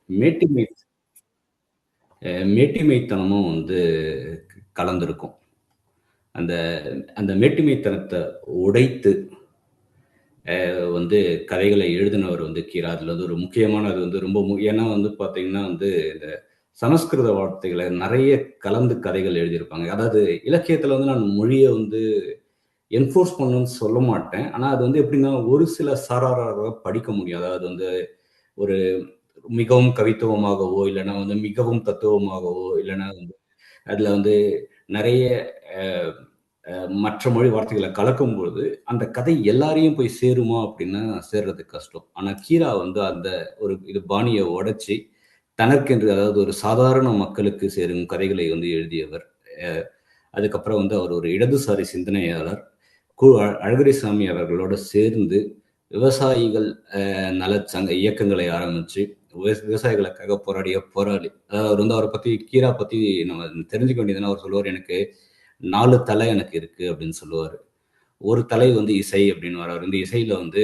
மேட்டிமை மேட்டிமைத்தனமும் வந்து கலந்திருக்கும். அந்த அந்த மேட்டிமைத்தனத்த உடைத்து வந்து கதைகளை எழுதினவர் வந்து கீரா. அதுல வந்து ஒரு முக்கியமானது வந்து ரொம்ப ஏன்னா வந்து பார்த்தீங்கன்னா வந்து, இந்த சமஸ்கிருத வார்த்தைகள நெறைய கலந்து கதைகள் எழுதியிருப்பாங்க. அதாவது இலக்கியத்துல வந்து நான் மொழிய வந்து என்ஃபோர்ஸ் பண்ணணும்னு சொல்ல மாட்டேன். ஆனா அது வந்து எப்படின்னா, ஒரு சில சாராரால படிக்க முடியும். அதாவது வந்து ஒரு மிகவும் கவித்துவமாகவோ, இல்லன்னா வந்து மிகவும் தத்துவமாகவோ, இல்லன்னா வந்து அதுல வந்து நெறைய அ மற்ற மொழி வார்த்தைகள கலக்கும்பொழுது, அந்த கதை எல்லாரையும் போய் சேருமா அப்படின்னா, சேர்றது கஷ்டம். ஆனா கீரா வந்து அந்த ஒரு இது பாணிய உடைச்சு, தனக்கென்று அதாவது ஒரு சாதாரண மக்களுக்கு சேரும் கதைகளை வந்து எழுதியவர். அ அதுக்கப்புறம் வந்து அவர் ஒரு இடதுசாரி சிந்தனையாளர். அழகிரிசாமி அவர்களோட சேர்ந்து விவசாயிகள் நலச் சங்க இயக்கங்களை ஆரம்பிச்சு, விவசாயிகளுக்காக போராடிய போராளி. அதாவது அவர் வந்து அவர பத்தி கீரா பத்தி நம்ம தெரிஞ்சுக்க வேண்டியதுன்னா, அவர் சொல்லுவாரு, "எனக்கு 4 தலை எனக்கு இருக்கு" அப்படின்னு சொல்லுவாரு. ஒரு தலை வந்து இசை அப்படின்னுவாரு. அவர் வந்து இசையில வந்து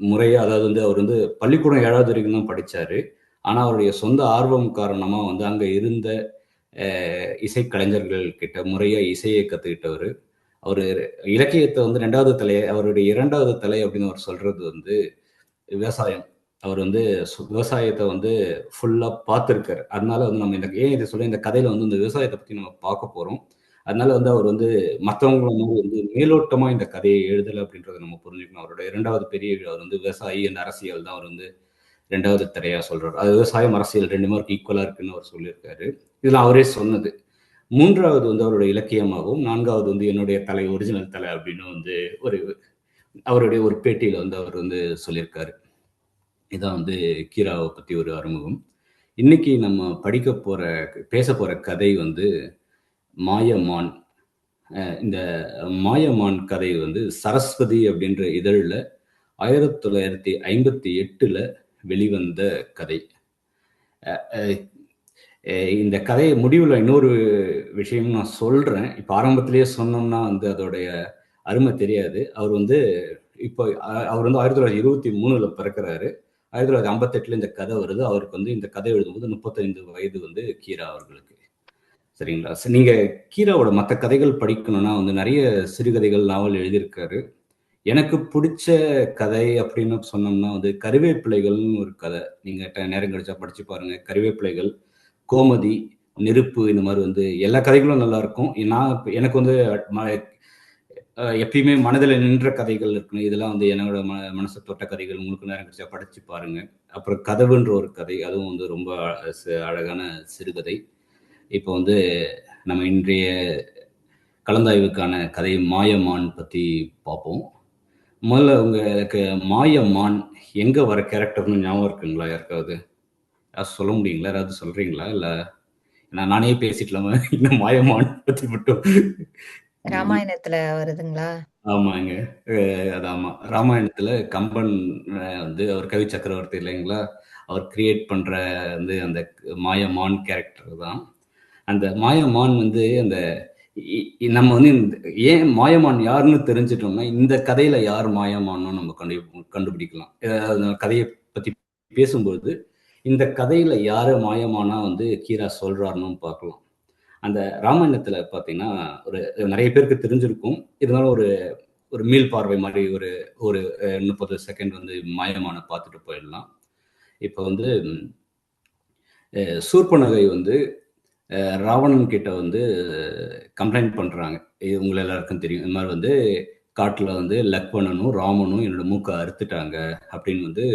முறையா அதாவது வந்து அவர் வந்து பள்ளிக்கூடம் 7வது வரைக்கும் தான் படிச்சாரு. ஆனா, அவருடைய சொந்த ஆர்வம் காரணமா வந்து அங்க இருந்த அ இசைக்கலைஞர்கள் கிட்ட முறையா இசைய கத்துக்கிட்டவரு. அவரு இலக்கியத்த வந்து 2வது தலை அவருடைய 2வது தலை அப்படின்னு அவர் சொல்றது வந்து விவசாயம். அவர் வந்து விவசாயத்த வந்து ஃபுல்லா பார்த்திருக்காரு. அதனால வந்து நம்ம ஏன் இத சொல்றேன், இந்த கதையில வந்து இந்த விவசாயத்த பத்தி நம்ம பார்க்க போறோம். அதனால வந்து அவர் வந்து மத்தவங்கள மாரி வந்து மேலோட்டமா இந்த கதைய எழுதல அப்படின்றத நம்ம புரிஞ்சுக்கணும். அவரோட 2வது பெரிய அவர் வந்து விவசாயி அண்ட் அரசியல் தான் அவர் வந்து 2வது திரையா சொல்றாரு. அது விவசாயம், அரசியல் 2மே அவருக்கு ஈக்குவலா இருக்குன்னு அவர் சொல்லியிருக்காரு. இதெல்லாம் அவரே சொன்னது. 3வது வந்து அவருடைய இலக்கியமாகவும், 4வது வந்து என்னுடைய தலை ஒரிஜினல் தலை அப்படின்னு வந்து ஒரு அவருடைய ஒரு பேட்டியில வந்து அவர் வந்து சொல்லியிருக்காரு. இதான் வந்து கீராவ பத்தி ஒரு அறிமுகம். இன்னைக்கு நம்ம பேச போற கதை வந்து மாயமான். இந்த மாயமான் கதை வந்து சரஸ்வதி அப்படின்ற இதழ்ல 1958ல வெளிவந்த கதை. அ இந்த கதை முடிவுல இன்னொரு விஷயம் நான் சொல்றேன். இப்ப ஆரம்பத்திலேயே சொன்னோம்னா வந்து அதோடைய அருமை தெரியாது. அவர் வந்து 1923ல பிறக்குறாரு. 1958ல இந்த கதை வருது. அவருக்கு வந்து இந்த கதை எழுதும்போது 35 வயது வந்து கீரா அவர்களுக்கு. சரிங்களா? நீங்க கீராவோட மத்த கதைகள் படிக்கணும்னா வந்து நெறைய சிறுகதைகள், நாவல் எழுதியிருக்காரு. எனக்கு புடிச்ச கதை அப்படின்னு சொன்னோம்னா வந்து கருவேப்பிலைகள்னு ஒரு கதை. நீங்க நேரம் கிடைச்சா படிச்சு பாருங்க. கருவேப்பிலைகள், கோமதி, நெருப்பு இந்த மாரி வந்து எல்லா கதைகளும் நல்லாருக்கும். எனக்கு வந்து ம எப்பயுமே மனதில நின்ற கதைகள் இருக்குங்க. இதெல்லாம் வந்து என்னோட மனச தொட்ட கதைகள். உங்களுக்கு நேரம் கிடைச்சா படிச்சு பாருங்க. அப்புறம் கதவுன்ற ஒரு கதை. அதுவும் வந்து ரொம்ப அழகான சிறுகதை. இப்போ வந்து நம்ம இன்றைய கலந்தாய்வுக்கான கதை மாயமான் பத்தி பார்ப்போம். முதல்ல உங்களுக்கு மாயமான் எங்க வர கேரக்டர்ன்னு ஞாபகம் இருக்குங்களா யாருக்காவது? யாராவது சொல்ல முடியுங்களா? யாராவது சொல்றீங்களா? இல்ல நானே பேசிக்கலாமா? இந்த மாயமான் பத்தி மட்டும். ராமாயணத்துல வருதுங்களா? ஆமாங்க. அது ஆமா. ராமாயணத்துல கம்பன் வந்து அவர் கவி சக்கரவர்த்தி இல்லைங்களா? அவர் கிரியேட் பண்ற வந்து அந்த மாயமான் கேரக்டர் தான். அந்த மாயமான் வந்து அந்த நம்ம வந்து ஏன் மாயமான் யாருன்னு தெரிஞ்சுட்டோம்னா, இந்த கதையில யார் மாயமான்னு நம்ம கண்டுபிடிக்கலாம். அந்த கதைய பத்தி பேசும்பொழுது, இந்த கதையில யாரு மாயமானா வந்து கீரா சொல்றாருன்னும் பார்க்கலாம். அந்த ராமாயணத்துல பார்த்தீங்கன்னா, ஒரு நெறைய பேருக்கு தெரிஞ்சிருக்கும். இருந்தாலும் ஒரு ஒரு மீள்பார்வை மாரி ஒரு ஒரு 30 செகண்ட் வந்து மாயமான பார்த்துட்டு போயிடலாம். இப்ப வந்து சூர்ப்பனகை வந்து ராவணன் கிட்ட வந்து கம்ப்ளைண்ட் பண்றாங்க. இது உங்க எல்லாருக்கும் தெரியும். இந்த மாரி வந்து காட்டுல வந்து லக்வணனும், ராமனும் என்னோட மூக்க அறுத்துட்டாங்க அப்படின்னு வந்து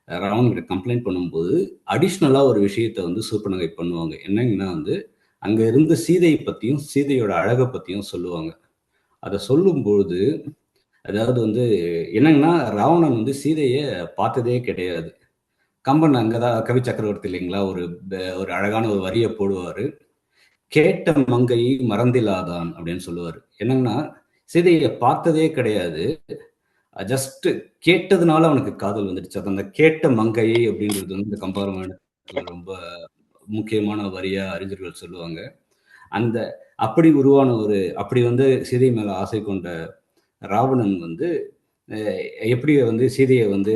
ராவணன் கிட்ட கம்ப்ளைண்ட் பண்ணும்போது, அடிஷனலா ஒரு விஷயத்த வந்து சூர்ப்பனகை பண்ணுவாங்க. என்னங்கன்னா வந்து, அங்க இருந்த சீதைய பத்தியும், சீதையோட அழக பத்தியும் சொல்லுவாங்க. அத சொல்லும்பொழுது, அதாவது வந்து என்னங்கன்னா, ராவணன் வந்து சீதைய பார்த்ததே கிடையாது. கம்பன் அங்க தான் கவி சக்கரவர்த்தி இல்லைங்களா? ஒரு அழகான ஒரு வரிய போடுவாரு. "கேட்ட மங்கையை மறந்திலாதான்" அப்படின்னு சொல்லுவாரு. என்னங்கன்னா, சீதைய பார்த்ததே கிடையாது. ஜஸ்ட் கேட்டதுனால அவனுக்கு காதல் வந்துடுச்சு. அது அந்த "கேட்ட மங்கையை" அப்படின்றது வந்து இந்த கம்பராமாயணத்துல ரொம்ப முக்கியமான வரியா அறிஞர்கள் சொல்லுவாங்க. அந்த அப்படி வந்து சீதை மேல ஆசை கொண்ட ராவணன் வந்து எப்படி வந்து சீதையை வந்து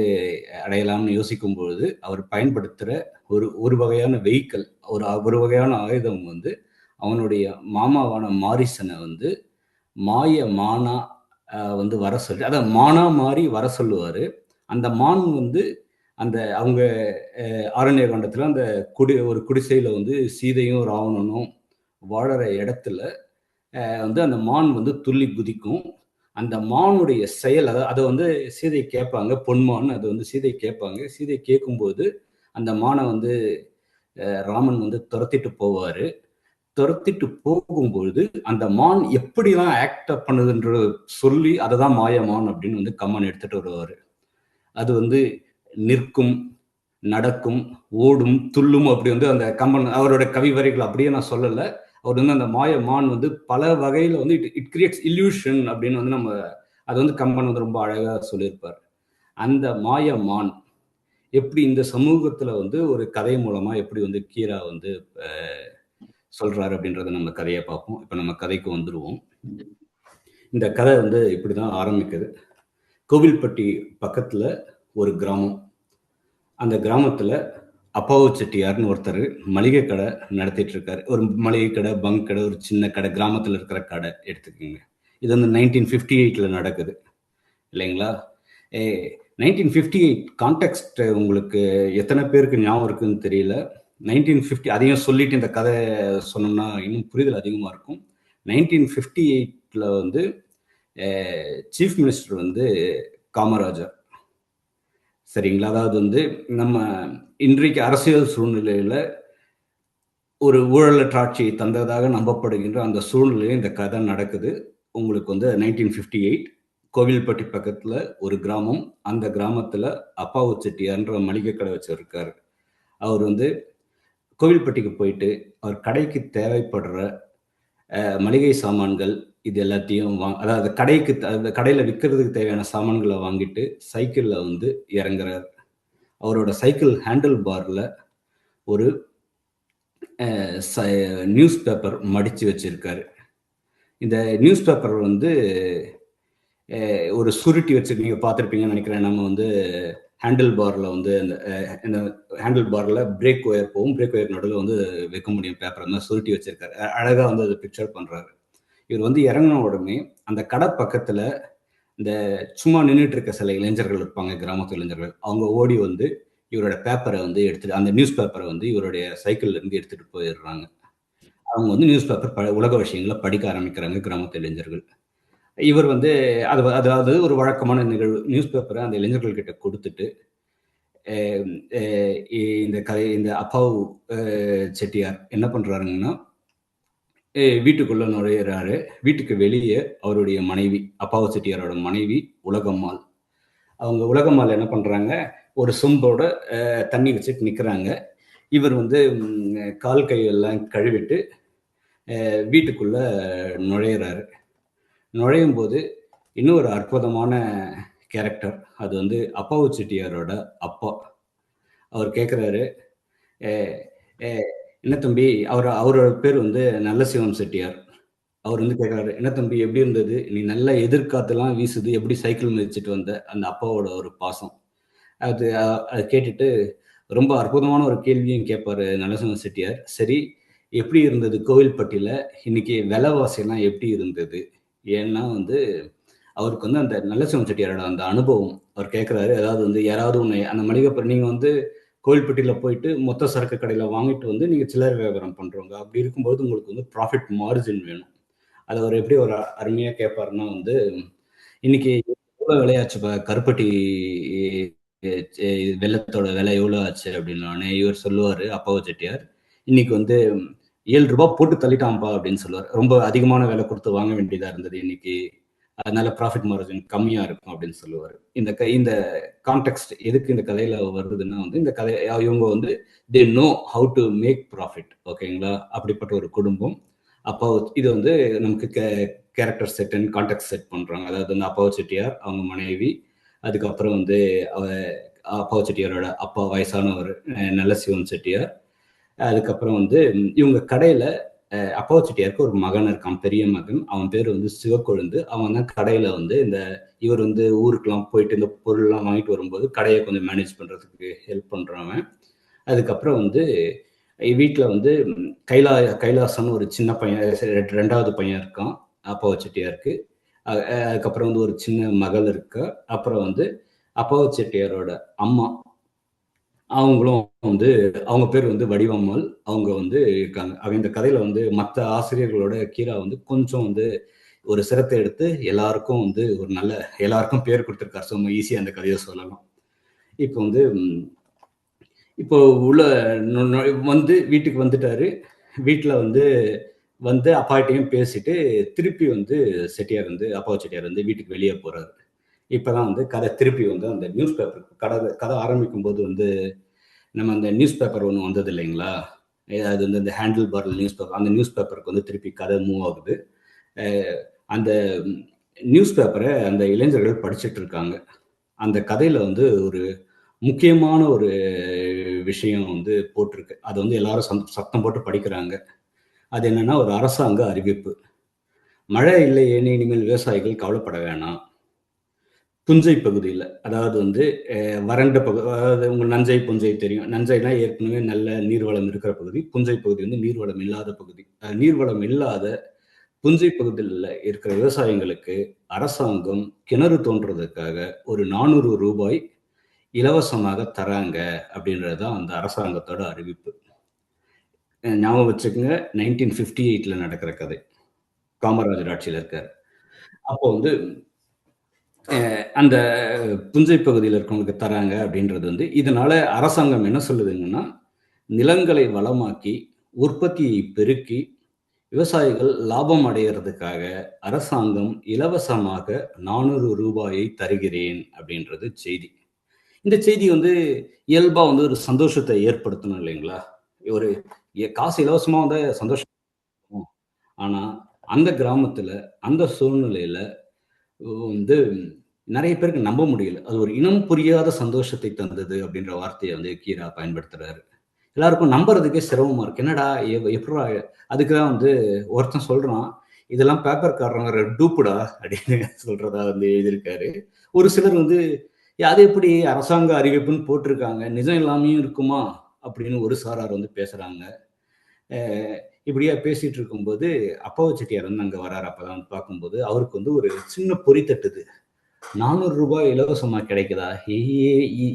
அடையலாம்னு யோசிக்கும் பொழுது அவர் பயன்படுத்துகிற ஒரு வகையான வெஹிக்கல், ஒரு வகையான ஆயுதம் வந்து அவனுடைய மாமாவான மாரிசனை வந்து மாய மானா வந்து வர சொல்லி, அதான் மானா மாறி வர சொல்லுவாரு. அந்த மான் வந்து அந்த அவங்க ஆரண்ய காண்டத்துல அந்த ஒரு குடிசையில வந்து சீதையும் ராவணனும் வாழற இடத்துல வந்து அந்த மான் வந்து துள்ளி குதிக்கும். அந்த மானுடைய செயல் அதை வந்து சீதை கேட்பாங்க, பொன்மான். அது வந்து சீதை கேட்பாங்க. சீதை கேட்கும்போது அந்த மானை வந்து ராமன் வந்து துரத்திட்டு போவாரு. துரத்திட்டு போகும்பொழுது அந்த மான் எப்படிலாம் ஆக்ட் பண்ணுதுன்ற சொல்லி அதை தான் மாயமான் அப்படின்னு வந்து கம்மன் எடுத்துட்டு வருவாரு. அது வந்து நிற்கும், நடக்கும், ஓடும், துள்ளும். அப்படி வந்து அந்த கம்பன் அவரோட கவி வரிகள் அப்படியே நான் சொல்லலை. அவர் வந்து அந்த மாய மான் வந்து பல வகையில் வந்து இட் கிரியேட்ஸ் இல்யூஷன் அப்படின்னு வந்து நம்ம அது வந்து கம்பன் வந்து ரொம்ப அழகாக சொல்லியிருப்பார். அந்த மாய மான் எப்படி இந்த சமூகத்தில் வந்து ஒரு கதை மூலமாக எப்படி வந்து கீரா வந்து சொல்றாரு அப்படின்றத நம்ம கதையை பார்ப்போம். இப்போ நம்ம கதைக்கு வந்துடுவோம். இந்த கதை வந்து இப்படி தான் ஆரம்பிக்குது. கோவில்பட்டி பக்கத்தில் ஒரு கிராமம். அந்த கிராமத்தில் அப்பாவு செட்டியார்னு ஒருத்தர் மளிகை கடை நடத்திட்டு இருக்காரு. ஒரு மளிகை கடை, பங்க் கடை, ஒரு சின்ன கடை, கிராமத்தில் இருக்கிற கடை எடுத்துக்கோங்க. இது வந்து 1958 நடக்குது இல்லைங்களா? 1958 கான்டெக்ஸ்ட் உங்களுக்கு எத்தனை பேருக்கு ஞாபகம் இருக்குன்னு தெரியல. 1950 அதையும் சொல்லிட்டு இந்த கதை சொன்னோம்னா இன்னும் புரிதல் அதிகமாக இருக்கும். 1958 வந்து சீஃப் மினிஸ்டர் வந்து காமராஜர், சரிங்களா? அதாவது வந்து நம்ம இன்றைக்கு அரசியல் சூழ்நிலையில் ஒரு ஊழலற்ற ஆட்சியை தந்ததாக நம்பப்படுகின்ற அந்த சூழ்நிலையில் இந்த கதை நடக்குது. உங்களுக்கு வந்து 1958 கோவில்பட்டி பக்கத்தில் ஒரு கிராமம். அந்த கிராமத்தில் அப்பாவு செட்டியார்ன்ற மளிகை கடை வச்சிருக்காரு. அவர் வந்து கோவில்பட்டிக்கு போயிட்டு அவர் கடைக்கு தேவைப்படுற மளிகை சாமான்கள் இது எல்லாத்தையும் அதாவது கடையில் விற்கிறதுக்கு தேவையான சாமான்களை வாங்கிட்டு சைக்கிளில் வந்து இறங்குறார். அவரோட சைக்கிள் ஹேண்டில் பாரில் ஒரு நியூஸ் பேப்பர் மடித்து வச்சிருக்காரு. இந்த நியூஸ் பேப்பர் வந்து ஒரு சுருட்டி வச்சு நீங்கள் பார்த்துருப்பீங்கன்னு நினைக்கிறேன். நம்ம வந்து ஹேண்டில் பாரில் வந்து இந்த ஹேண்டில் பாரில் பிரேக் ஒயர் போகும், பிரேக் ஒயர் நடுவில் வந்து வைக்க முடியும் பேப்பர், அந்த சுருட்டி வச்சிருக்காரு. அழகாக வந்து அதை பிக்சர் பண்ணுறாரு. இவர் வந்து இறங்கின உடனே அந்த கடை பக்கத்தில் இந்த சும்மா நின்றுட்டு இருக்க சில இளைஞர்கள் இருப்பாங்க, கிராமத்து இளைஞர்கள். அவங்க ஓடி வந்து இவரோட பேப்பரை வந்து எடுத்துட்டு, அந்த நியூஸ் பேப்பரை வந்து இவருடைய சைக்கிள்ல இருந்து எடுத்துட்டு போயிடுறாங்க. அவங்க வந்து நியூஸ் பேப்பர் உலக விஷயங்களை படிக்க ஆரம்பிக்கிறாங்க கிராமத்து இளைஞர்கள். இவர் வந்து அதாவது ஒரு வழக்கமான நிகழ்வு. நியூஸ் பேப்பரை அந்த இளைஞர்கள் கிட்ட கொடுத்துட்டு இந்த அப்பாவு செட்டியார் என்ன பண்றாருங்கன்னா வீட்டுக்குள்ள நுழையிறாரு. வீட்டுக்கு வெளியே அவருடைய மனைவி, அப்பாவு செட்டியாரோட மனைவி உலகம்மாள், அவங்க உலகம்மாள் என்ன பண்றாங்க, ஒரு சொம்போட தண்ணி வச்சுட்டு நிற்கிறாங்க. இவர் வந்து கால் கையெல்லாம் கழுவிட்டு வீட்டுக்குள்ள நுழையிறாரு. நுழையும் போது இன்னும் ஒரு அற்புதமான கேரக்டர். அது வந்து அப்பாவு செட்டியாரோட அப்பா. அவர் கேட்குறாரு, என்ன தம்பி, அவரோட பேர் வந்து நல்லசிவம் செட்டியார். அவர் வந்து கேட்குறாரு, என்ன தம்பி எப்படி இருந்தது, நீ நல்லா எதிர்காத்தெல்லாம் வீசுது, எப்படி சைக்கிள் மிதிச்சுட்டு வந்த? அந்த அப்பாவோட ஒரு பாசம். அது கேட்டுட்டு ரொம்ப அற்புதமான ஒரு கேள்வியும் கேட்பாரு நல்லசிவம் செட்டியார். சரி, எப்படி இருந்தது கோவில்பட்டியில் இன்னைக்கு விலைவாசியெல்லாம் எப்படி இருந்தது? ஏன்னா வந்து அவருக்கு வந்து அந்த நல்லசிவம் செட்டியாரோட அந்த அனுபவம். அவர் கேட்குறாரு, அதாவது வந்து யாராவது ஒன்று அந்த மளிகை நீங்கள் வந்து கோவில்பட்டியில் போயிட்டு மொத்த சரக்கு கடையில் வாங்கிட்டு வந்து நீங்கள் சில்லறை வியாபாரம் பண்ணுறவங்க, அப்படி இருக்கும்போது உங்களுக்கு வந்து ப்ராஃபிட் மார்ஜின் வேணும். அதை அவர் எப்படி ஒரு அருமையாக கேட்பாருன்னா வந்து, இன்னைக்கு எவ்வளோ விலையாச்சுப்பா கருப்பட்டி வெள்ளத்தோட விலை எவ்வளோ ஆச்சு அப்படின்னோடனே இவர் சொல்லுவார், அப்பாவு செட்டியார், இன்னைக்கு வந்து 7 ரூபாய் போட்டு தள்ளிட்டான்ப்பா அப்படின்னு சொல்லுவார். ரொம்ப அதிகமான விலை கொடுத்து வாங்க வேண்டியதாக இருந்தது இன்னைக்கு, அதனால ப்ராஃபிட் மார்ஜின் கம்மியாக இருக்கும் அப்படின்னு சொல்லுவார். இந்த கான்டெக்ட் எதுக்கு இந்த கதையில் வருதுன்னா வந்து, இந்த கதை இவங்க வந்து they know how to make profit, ஓகேங்களா? அப்படிப்பட்ட ஒரு குடும்பம். அப்போ இது வந்து நமக்கு character set and contact set பண்ணுறாங்க. அதாவது வந்து அப்பாவு செட்டியார், அவங்க மனைவி, அதுக்கப்புறம் வந்து அப்பாவு செட்டியாரோட அப்பா வயசானவர் நல்லசிவம் செட்டியார், அதுக்கப்புறம் வந்து இவங்க கடையில் அப்பாவு செட்டியாருக்கு ஒரு மகன் இருக்கான், பெரிய மகன். அவன் பேர் வந்து சிவக்கொழுந்து. அவன் தான் கடையில வந்து இவர் வந்து ஊருக்கெல்லாம் போயிட்டு இந்த பொருள்லாம் வாங்கிட்டு வரும்போது கடையை கொஞ்சம் மேனேஜ் பண்றதுக்கு ஹெல்ப் பண்றவன். அதுக்கப்புறம் வந்து வீட்டில் வந்து கைலாசம்னு ஒரு சின்ன பையன், ரெண்டாவது பையன் இருக்கான் அப்பாவு செட்டியாருக்கு. அதுக்கப்புறம் வந்து ஒரு சின்ன மகள் இருக்கா. அப்புறம் வந்து அப்பாவு செட்டியாரோட அம்மா, அவங்களும் வந்து அவங்க பேர் வந்து வடிவம்மாள். அவங்க வந்து இருக்காங்க. இந்த கதையில வந்து மற்ற ஆசிரியர்களோட கீரா வந்து கொஞ்சம் வந்து ஒரு சிரத்தை எடுத்து எல்லாருக்கும் வந்து ஒரு நல்ல எல்லாருக்கும் பேர் கொடுத்துருக்காரு. ஸோ ஈஸியாக அந்த கதையை சொல்லலாம். இப்போ வந்து இப்போ உள்ள வந்து வீட்டுக்கு வந்துட்டாரு. வீட்டில் வந்து அப்பாட்டையும் பேசிட்டு திருப்பி வந்து அப்பாவு செட்டியார் வந்து வீட்டுக்கு வெளியே போறாரு. இப்பதான் வந்து கதை திருப்பி வந்து அந்த நியூஸ் பேப்பர் கதை ஆரம்பிக்கும் போது வந்து நம்ம அந்த நியூஸ் பேப்பர் ஒன்று வந்தது இல்லைங்களா? அது வந்து இந்த ஹேண்டில் பார் நியூஸ் பேப்பர், அந்த நியூஸ் பேப்பருக்கு வந்து திருப்பி கதை மூவ் ஆகுது. அந்த நியூஸ் பேப்பரை அந்த இளைஞர்கள் படிச்சுட்டு இருக்காங்க. அந்த கதையில வந்து ஒரு முக்கியமான ஒரு விஷயம் வந்து போட்டிருக்கு. அது வந்து எல்லாரும் சத்தம் போட்டு படிக்கிறாங்க. அது என்னன்னா ஒரு அரசாங்க அறிவிப்பு. மழை இல்லையேன்னு இனிமேல் விவசாயிகள் கவலைப்பட வேணாம். புஞ்சை பகுதியில், அதாவது வந்து வறண்ட அதாவது உங்களுக்கு நஞ்சை புஞ்சை தெரியும். நஞ்சைனா ஏற்கனவே நல்ல நீர்வளம் இருக்கிற பகுதி. புஞ்சை பகுதி வந்து நீர்வளம் இல்லாத பகுதி. நீர்வளம் இல்லாத புஞ்சை பகுதியில் இருக்கிற விவசாயிகளுக்கு அரசாங்கம் கிணறு தோன்றதுக்காக ஒரு ₹400 இலவசமாக தராங்க அப்படின்றது தான் அந்த அரசாங்கத்தோட அறிவிப்பு. ஞாபகம் வச்சுக்கோங்க, 1958ல நடக்கிற கதை. காமராஜர் ஆட்சியில் இருக்கார். அப்போ வந்து அந்த புஞ்சை பகுதியில் இருக்கவங்களுக்கு தராங்க அப்படின்றது வந்து இதனால அரசாங்கம் என்ன சொல்லுதுங்கன்னா, நிலங்களை வளமாக்கி உற்பத்தியை பெருக்கி விவசாயிகள் லாபம் அடைகிறதுக்காக அரசாங்கம் இலவசமாக ₹400 தருகிறேன் அப்படின்றது செய்தி. இந்த செய்தி வந்து இயல்பா வந்து ஒரு சந்தோஷத்தை ஏற்படுத்தணும் இல்லைங்களா? ஒரு காசு இலவசமா வந்தா சந்தோஷம். ஆனா அந்த கிராமத்துல அந்த சூழ்நிலையில வந்து நெறைய பேருக்கு நம்ப முடியல. அது ஒரு இனம் புரியாத சந்தோஷத்தை தந்தது அப்படின்ற வார்த்தைய வந்து கீரா பயன்படுத்துறாரு. எல்லாருக்கும் நம்புறதுக்கே சிரமமா இருக்கு. என்னடா எப்புட்றா? அதுக்கு தான் வந்து ஒருத்தன் சொல்றான், "இதெல்லாம் பேப்பர்காரங்க டூப்புடா" அப்படின்னு சொல்றதா வந்து எழுதியிருக்காரு. ஒரு சிலர் வந்து, "அது எப்படி அரசாங்க அறிவிப்புன்னு போட்டிருக்காங்க. நிஜம் இல்லாமயும் இருக்குமா?" அப்படின்னு ஒரு சாரார் வந்து பேசுறாங்க. அ இப்படியே பேசிட்டு இருக்கும்போது, அப்பாவு செட்டியார் வந்து அங்க வராரு. அப்பதான் வந்து பார்க்கும்போது, அவருக்கு வந்து ஒரு சின்ன பொறி தட்டுது. ₹400 இலவசமா கிடைக்குதா?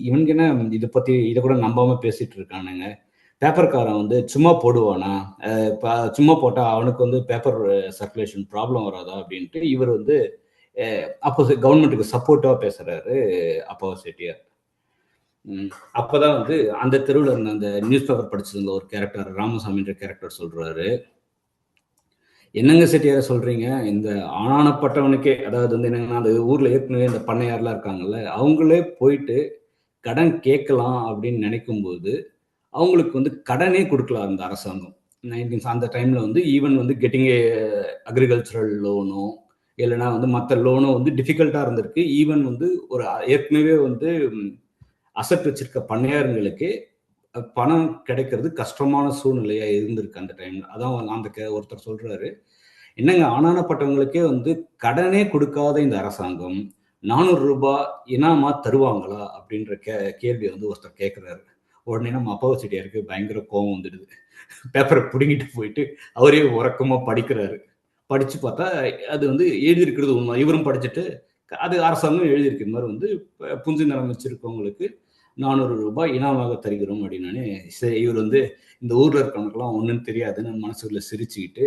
இவனுங்க என்ன இத கூட நம்பாம பேசிட்டு இருக்கானுங்க. பேப்பர்காரன் வந்து சும்மா போடுவானா? சும்மா போட்டா அவனுக்கு வந்து பேப்பர் சர்க்குலேஷன் ப்ராப்ளம் வராதா? அப்படின்ட்டு இவர் வந்து அப்போ கவர்மெண்ட்டுக்கு சப்போர்ட்டா பேசுறாரு அப்பாவு செட்டியார். அப்பதான் வந்து அந்த தெருவுல இருந்த அந்த நியூஸ் பேப்பர் படிச்சிருந்த ஒரு கேரக்டர் ராமசாமின்ற கேரக்டர் சொல்றாரு, "என்னங்க செட்டியார சொல்றீங்க? இந்த ஆனானப்பட்டவனுக்கே" அதாவது வந்து என்னங்கன்னா, அந்த ஊர்ல ஏற்கனவே இந்த பண்ணையார்லாம் இருக்காங்கல்ல, அவங்களே போயிட்டு கடன் கேட்கலாம் அப்படின்னு நினைக்கும்போது, அவங்களுக்கு வந்து கடனே குடுக்கல அந்த அரசாங்கம். அந்த டைம்ல வந்து ஈவன் வந்து கெட்டிங் எ அக்ரிகல்ச்சுரல் லோனோ, இல்லன்னா வந்து மத்த லோனோ வந்து டிஃபிகல்ட்டா இருந்திருக்கு. ஈவன் வந்து ஒரு ஏற்கனவே வந்து அசெட் வச்சிருக்க பண்ணையாருங்களுக்கு பணம் கிடைக்கிறது கஷ்டமான சூழ்நிலையா இருந்திருக்கு அந்த டைம்ல. அதான் அந்த ஒருத்தர் சொல்றாரு, "என்னங்க ஆனானப்பட்டவங்களுக்கே வந்து கடனே குடுக்காத இந்த அரசாங்கம், ₹400 இனாமா தருவாங்களா?" அப்படின்ற கேள்விய வந்து ஒருத்தர் கேட்கிறாரு. உடனே நம்ம அப்பாவு செட்டியாருக்கு பயங்கர கோவம் வந்துடுது. பேப்பர புடுங்கிட்டு போயிட்டு அவரே உறக்கமா படிக்கிறாரு. படிச்சு பார்த்தா, அது வந்து எழுதியிருக்கிறது உண்ம. இவரும் படிச்சுட்டு, அது அரசாங்கம் எழுதியிருக்கு. இந்த மாரி வந்து புஞ்சை நிலம் வச்சிருக்கவங்களுக்கு ₹400 இனாமாக தருகிறோம் அப்படின்னோனே, சரி இவர் வந்து இந்த ஊர்ல இருக்கவனுக்கெல்லாம் ஒண்ணும் தெரியாதுன்னு மனசுக்குள்ள சிரிச்சுக்கிட்டு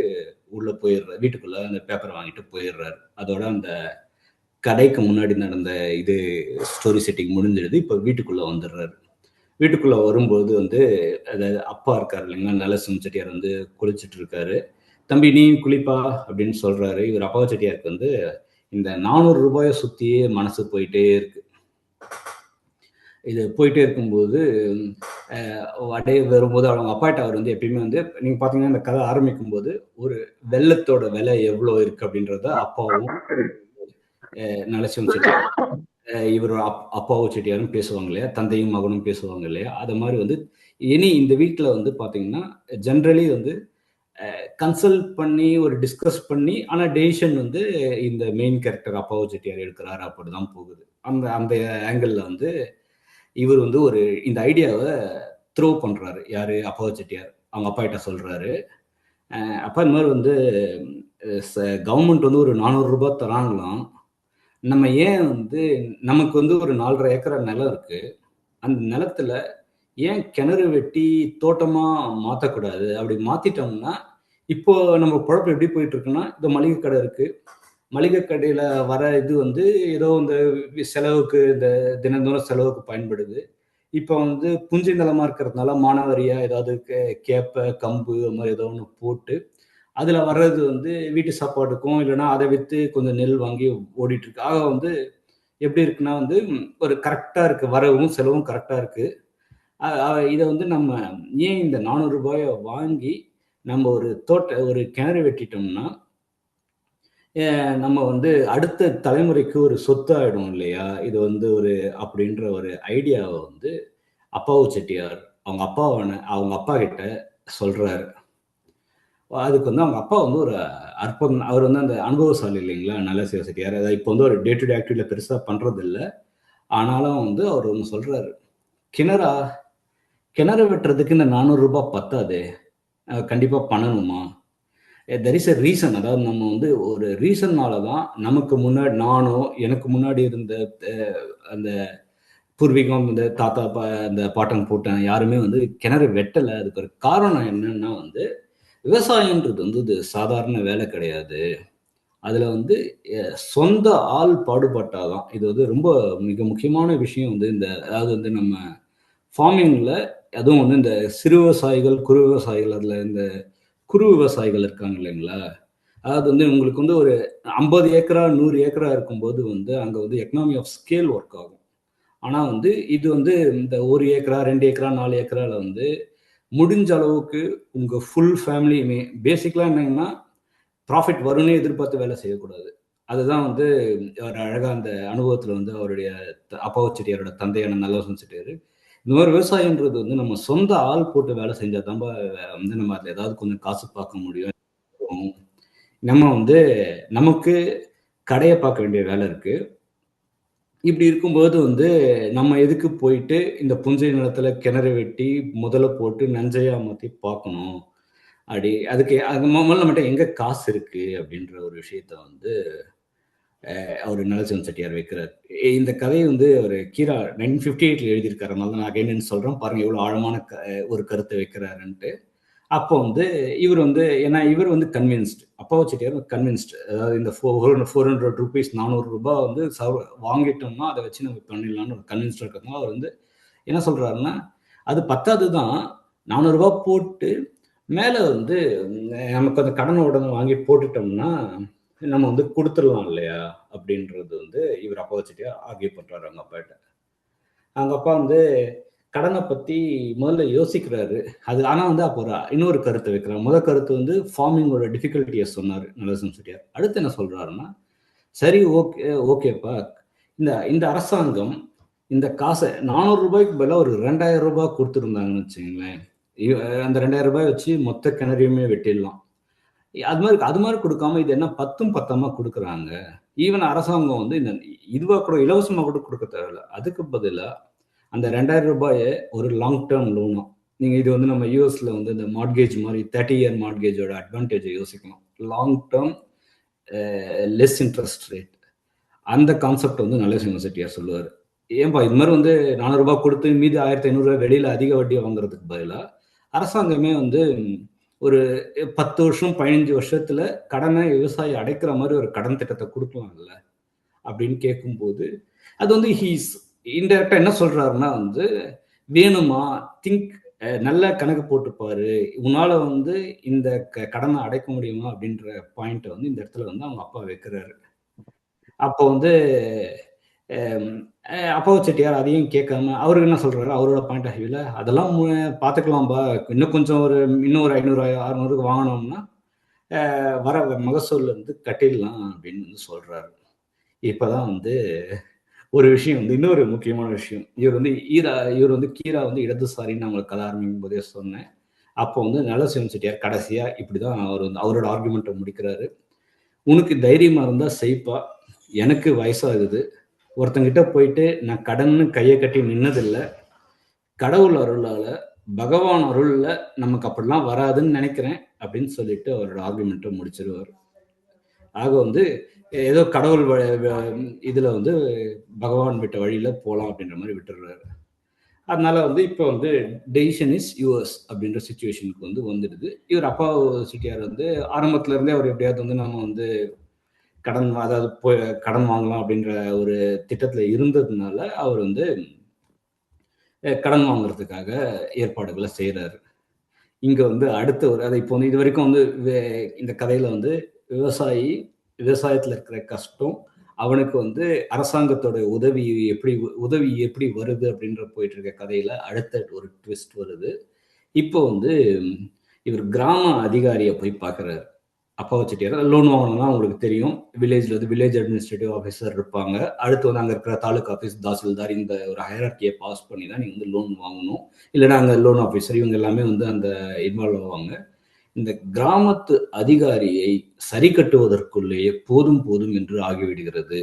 உள்ள போயிடுறாரு. வீட்டுக்குள்ள அந்த பேப்பர வாங்கிட்டு போயிடுறாரு. அதோட அந்த கடைக்கு முன்னாடி நடந்த இது ஸ்டோரி செட்டிங் முடிஞ்சிடுது. இப்ப வீட்டுக்குள்ள வந்துடுறாரு. வீட்டுக்குள்ள வரும்போது வந்து அதாவது அப்பா இருக்காரு இல்லைங்களா? நலசிங்கம் செட்டியார் வந்து குளிச்சுட்டு இருக்காரு. "தம்பி நீயும் குளிப்பா" அப்படின்னு சொல்றாரு. இவர் அப்பாவு செட்டியாருக்கு வந்து இந்த ₹400 சுத்தியே மனசு போயிட்டே இருக்கு. இது போயிட்டே இருக்கும்போது, அப்படியே வரும்போது அவங்க அப்பாட்ட அவர் வந்து எப்பயுமே வந்து நீங்க பார்த்தீங்கன்னா, இந்த கதை ஆரம்பிக்கும்போது, ஒரு வெல்லத்தோட விலை எவ்வளோ இருக்கு அப்படின்றத அப்பாவும், நரசிம்ம செட்டியார் இவரு அப்பாவும் செட்டியாரும் பேசுவாங்க இல்லையா? தந்தையும் மகனும் பேசுவாங்க இல்லையா? அது மாரி வந்து இந்த வீட்ல வந்து பார்த்தீங்கன்னா, ஜெனரலி வந்து கன்சல்ட் பண்ணி ஒரு டிஸ்கஸ் பண்ணி, ஆனா டெசிஷன் வந்து இந்த மெயின் கேரக்டர் அப்பாவு செட்டியார் எடுக்கிறாரு. அப்படிதான் போகுது. அந்த அந்த ஆங்கிள் வந்து இவர் வந்து ஒரு இந்த ஐடியாவை த்ரோ பண்றாரு. யாரு? அப்பாவு செட்டியார் அவங்க அப்பா கிட்ட சொல்றாரு. அப்பா இந்த மாதிரி வந்து கவர்மெண்ட் வந்து ஒரு 400 ரூபாய் தராங்களாம். நம்ம ஏன் வந்து நமக்கு வந்து ஒரு 4.5 ஏக்கரா நிலம் இருக்கு. அந்த நிலத்துல ஏன் கிணறு வெட்டி தோட்டமா மாத்தக்கூடாது? அப்படி மாத்திட்டோம்னா, இப்போ நம்ம பொழப்பு எப்படி போயிட்டு இருக்குன்னா, இந்த மளிகை கடை இருக்கு. மளிகை கடையில வர இது வந்து ஏதோ இந்த செலவுக்கு இந்த தினந்தோறும் செலவுக்கு பயன்படுது. இப்போ வந்து புஞ்சை நிலமா இருக்கிறதுனால மானாவாரியா ஏதாவது கேப்பை, கம்பு அது மாதிரி ஏதோ ஒண்ணு போட்டு, அதுல வர்றது வந்து வீட்டு சாப்பாட்டுக்கும், இல்லைன்னா அதை வித்து கொஞ்சம் நெல் வாங்கி ஓடிட்டு இருக்கு. ஆக வந்து எப்படி இருக்குன்னா வந்து ஒரு கரெக்டா இருக்கு. வரவும் செலவும் கரெக்டா இருக்கு. இதை வந்து நம்ம ஏன் இந்த 400 ரூபாயை வாங்கி நம்ம ஒரு கிணறு வெட்டிட்டோம்னா நம்ம வந்து அடுத்த தலைமுறைக்கு ஒரு சொத்து ஆயிடும் இல்லையா? இது வந்து அப்படின்ற ஒரு ஐடியாவை வந்து அப்பாவு செட்டியார் அவங்க அப்பா கிட்ட சொல்றாரு. அதுக்கு வந்து அவங்க அப்பா வந்து ஒரு அற்புதம். அவர் வந்து அந்த அனுபவசாலி இல்லைங்களா? நல்ல சிவ செட்டியார். அதாவது இப்போ வந்து ஒரு டே டு டே ஆக்டிவிட்டியில பெருசா பண்றது இல்லை. ஆனாலும் வந்து அவர் ஒன்று சொல்றாரு. கிணறா கிணறு வெட்டுறதுக்கு இந்த 400 ரூபாய் பத்தாதே, கண்டிப்பா பண்ணணுமா? There is a reason. அதாவது நம்ம வந்து ஒரு ரீசன்னால தான் நமக்கு முன்னாடி எனக்கு முன்னாடி இருந்த அந்த பூர்வீகம், இந்த தாத்தா இந்த பாட்டன் பூட்டன் யாருமே வந்து கிணறு வெட்டலை. அதுக்கு ஒரு காரணம் என்னன்னா வந்து விவசாயம்ன்றது வந்து இது சாதாரண வேலை கிடையாது. அதுல வந்து சொந்த ஆள் பாடுபட்டாதான் இது வந்து ரொம்ப மிக முக்கியமான விஷயம். வந்து அதாவது வந்து நம்ம ஃபார்மிங்ல, அதுவும் வந்து இந்த சிறு விவசாயிகள், குறு விவசாயிகள், அதுல இந்த குறு விவசாயிகள் இருக்காங்க இல்லைங்களா? அதாவது வந்து உங்களுக்கு வந்து ஒரு 50 ஏக்கரா 100 ஏக்கரா இருக்கும்போது வந்து அங்க வந்து எக்கனாமி ஆஃப் ஸ்கேல் ஒர்க் ஆகும். ஆனா வந்து இது வந்து இந்த 1 ஏக்கரா 2 ஏக்கரா 4 ஏக்கரால வந்து முடிஞ்ச அளவுக்கு உங்க ஃபுல் ஃபேமிலியுமே பேசிக்கலா என்னங்கன்னா ப்ராஃபிட் வரும்னு எதிர்பார்த்து வேலை செய்யக்கூடாது. அதுதான் வந்து ஒரு அழகா அந்த அனுபவத்துல வந்து அவருடைய அப்பாவு செட்டியாரோட தந்தையான நல்லரசன் செட்டியார் இந்த மாதிரி விவசாயம்ன்றது வந்து நம்ம சொந்த ஆள் போட்டு வேலை செஞ்சா தான் வந்து நம்ம அதுல ஏதாவது கொஞ்சம் காசு பார்க்க முடியும். நம்ம வந்து நமக்கு கடையை பார்க்க வேண்டிய வேலை இருக்கு. இப்படி இருக்கும்போது வந்து நம்ம எதுக்கு போயிட்டு இந்த புஞ்சை நிலத்துல கிணறு வெட்டி முதல்ல போட்டு நஞ்சையா மாத்தி பார்க்கணும். அதுக்கு அது முதல்ல மட்டும் எங்க காசு இருக்கு அப்படின்ற ஒரு விஷயத்த வந்து அவர் நல்லசிவன் செட்டியார் வைக்கிறார். இந்த கதையை வந்து அவர் கீரா 1958 எழுதியிருக்காரு. அதனால நான் அகைன் சொல்றேன் பாருங்க எவ்வளவு ஆழமான ஒரு கருத்தை வைக்கிறாருன்ட்டு. அப்போ வந்து இவர் வந்து கன்வின்ஸ்ட், அப்பாவு செட்டியார் கன்வின்ஸ்ட். அதாவது இந்த 400 ருபீஸ் 400 ரூபாய் வந்து வாங்கிட்டோம்னா அதை வச்சு நம்ம பண்ணிடலாம்னு ஒரு கன்வின்ஸ்ட் இருக்கிறதுனால அவர் வந்து என்ன சொல்றாருன்னா, அது பத்தாது தான், 400 ரூபாய் போட்டு மேல வந்து நமக்கு அந்த கடனை உடனே வாங்கி போட்டுட்டோம்னா நம்ம வந்து கொடுத்துடலாம் இல்லையா? அப்படின்றது வந்து இவர் அப்பாவு செட்டியார் ஆர்கியூ பண்றாரு அவங்க அப்பாட்ட. அவங்க அப்பா வந்து கடனை பத்தி முதல்ல யோசிக்கிறாரு. ஆனா வந்து அப்போ இன்னொரு கருத்தை வைக்கிறார். முதல் கருத்து வந்து ஃபார்மிங்கோட டிஃபிகல்ட்டியை சொன்னாரு நல்லரசன் செட்டியார். அடுத்து என்ன சொல்றாருன்னா, சரி ஓகேப்பா, இந்த இந்த அரசாங்கம் இந்த காசை 400 ரூபாய்க்கு பதிலாக ஒரு 2000 ரூபாய் கொடுத்துருந்தாங்கன்னு வச்சுங்களேன், அந்த 2000 ரூபாய் வச்சு மொத்த கிணறையுமே வெட்டிடலாம். அது மாதிரி கொடுக்காம இது என்ன பத்தும் பத்தமா கொடுக்குறாங்க. ஈவன் அரசாங்கம் வந்து இதுவா கூட இலவசமா கூட கொடுக்க தேவையில்ல. அதுக்கு பதிலா அந்த 2000 ரூபாயை ஒரு லாங் டேர்ம் லோனா, நீங்க இது வந்து நம்ம யூஎஸ்ல வந்து இந்த மார்ட்கேஜ் மாதிரி 30 இயர் மார்ட்கேஜோட அட்வான்டேஜை யோசிக்கணும். Long term less interest rate, அந்த கான்செப்ட் வந்து நல்லசிவன் செட்டியார் சொல்லுவார். ஏன்பா இது மாதிரி வந்து 400 ரூபாய் கொடுத்து மீதி 1500 ரூபாய் வெளியில அதிக வட்டியை வாங்குறதுக்கு பதிலா அரசாங்கமே வந்து ஒரு 10 வருஷம் 15 வருஷத்துல கடனை விவசாயி அடைக்கிற மாதிரி ஒரு கடன் திட்டத்தை கொடுக்கலாம்ல அப்படின்னு கேட்கும்போது, அது வந்து இன்டெரக்டா என்ன சொல்றாருன்னா வந்து, வேணுமா திங்க், நல்ல கணக்கு போட்டுப்பாரு, உன்னால வந்து இந்த கடனை அடைக்க முடியுமா அப்படின்ற பாயிண்ட்டை வந்து இந்த இடத்துல வந்து அவங்க அப்பா வைக்கிறாரு. அப்போ வந்து அப்பாவு செட்டியார் அதையும் கேட்காம அவருக்கு என்ன சொல்றாரு, அவரோட பாயிண்ட் ஆஃப் வியூல அதெல்லாம் பார்த்துக்கலாம்பா, இன்னும் கொஞ்சம் இன்னும் ஒரு 500 600க்கு வாங்கினோம்னா வர மகசூல் வந்து கட்டிடலாம் அப்படின்னு வந்து சொல்றாரு. இப்பதான் வந்து ஒரு விஷயம் வந்து இன்னொரு முக்கியமான விஷயம். இவர் வந்து கீரா வந்து இடதுசாரின்னு நான் உங்களுக்கு கதை ஆரம்பிக்கும் போதே சொன்னேன். அப்போ வந்து நலசிவம் செட்டியார் கடைசியா இப்படிதான் அவர் வந்து அவரோட ஆர்குமெண்ட்டை முடிக்கிறாரு. உனக்கு தைரியமா இருந்தா செய்ப்பா, எனக்கு வயசாகுது, ஒருத்தங்கிட்ட போயிட்டு நான் கடன்னு கையை கட்டி நின்னதில்ல, கடவுள் அருளால பகவான் அருள்ல நமக்கு அப்படிலாம் வராதுன்னு நினைக்கிறேன் அப்படின்னு சொல்லிட்டு அவரோட ஆர்குமெண்ட்டை முடிச்சிருவார். ஆக வந்து ஏதோ கடவுள் இதுல வந்து பகவான் விட்ட வழியில போலாம் அப்படின்ற மாதிரி விட்டுடுறாரு. அதனால வந்து இப்போ வந்து டெசிஷன் இஸ் யுவர்ஸ் அப்படின்ற சுச்சுவேஷனுக்கு வந்து வந்துடுது. இவர் அப்பா செட்டியார் வந்து ஆரம்பத்துல இருந்தே அவர் எப்படியாவது வந்து நம்ம வந்து அதாவது கடன் வாங்கலாம் அப்படின்ற ஒரு திட்டத்துல இருந்ததுனால அவர் வந்து கடன் வாங்குறதுக்காக ஏற்பாடுகளை செய்யறாரு. இங்க வந்து அடுத்த ஒரு அதை இப்போ வந்து இது வரைக்கும் வந்து இந்த கதையில வந்து விவசாயத்துல இருக்கிற கஷ்டம், அவனுக்கு வந்து அரசாங்கத்தோட உதவி எப்படி வருது அப்படின்ற போயிட்டு இருக்க கதையில அடுத்த ஒரு ட்விஸ்ட் வருது. இப்போ வந்து இவர் கிராம அதிகாரியை போய் பார்க்குறாரு. அப்பாவை செட்டியார் லோன் வாங்கணும்னா உங்களுக்கு தெரியும், வில்லேஜ்ல வந்து வில்லேஜ் அட்மினிஸ்ட்ரேட்டிவ் ஆஃபீஸர் இருப்பாங்க. அடுத்து வந்து அங்கே இருக்கிற தாலுகா ஆஃபீஸ், தாசில்தார், இந்த ஒரு ஹைரார்கியை பாஸ் பண்ணி தான் நீங்கள் வந்து லோன் வாங்கணும். இல்லைன்னா அங்கே லோன் ஆஃபீஸர் இவங்க எல்லாமே வந்து அந்த இன்வால்வ் ஆவாங்க. இந்த கிராமத்து அதிகாரியை சரி கட்டுவதற்குள்ளேயே போதும் போதும் என்று ஆகிவிடுகிறது.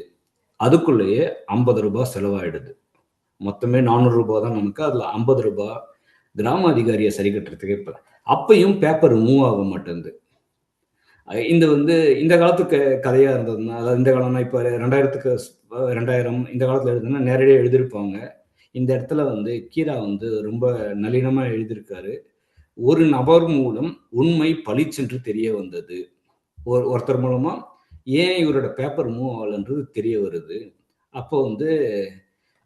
அதுக்குள்ளேயே 50 ரூபாய் செலவாயிடுது. மொத்தமே 400 ரூபாய் தான் நமக்கு. அதுல 50 ரூபாய் கிராம அதிகாரியை சரி கட்டுறதுக்கு அப்பையும் பேப்பர் மூவ் ஆக மாட்டேங்குது. இந்த வந்து இந்த காலத்துக்கு கதையா இருந்ததுன்னா, அதாவது இந்த காலம்னா இப்போ 2000 இந்த காலத்துல எழுதுனா நேரடியாக எழுதியிருப்பாங்க. இந்த இடத்துல வந்து கீரா வந்து ரொம்ப நளினமா எழுதியிருக்காரு. ஒரு நபர் மூலம் உண்மை பளிச்சென்று தெரிய வந்தது. ஒருத்தர் மூலமா ஏன் இவரோட பேப்பர் மூவ் ஆகலன்றது தெரிய வருது. அப்போ வந்து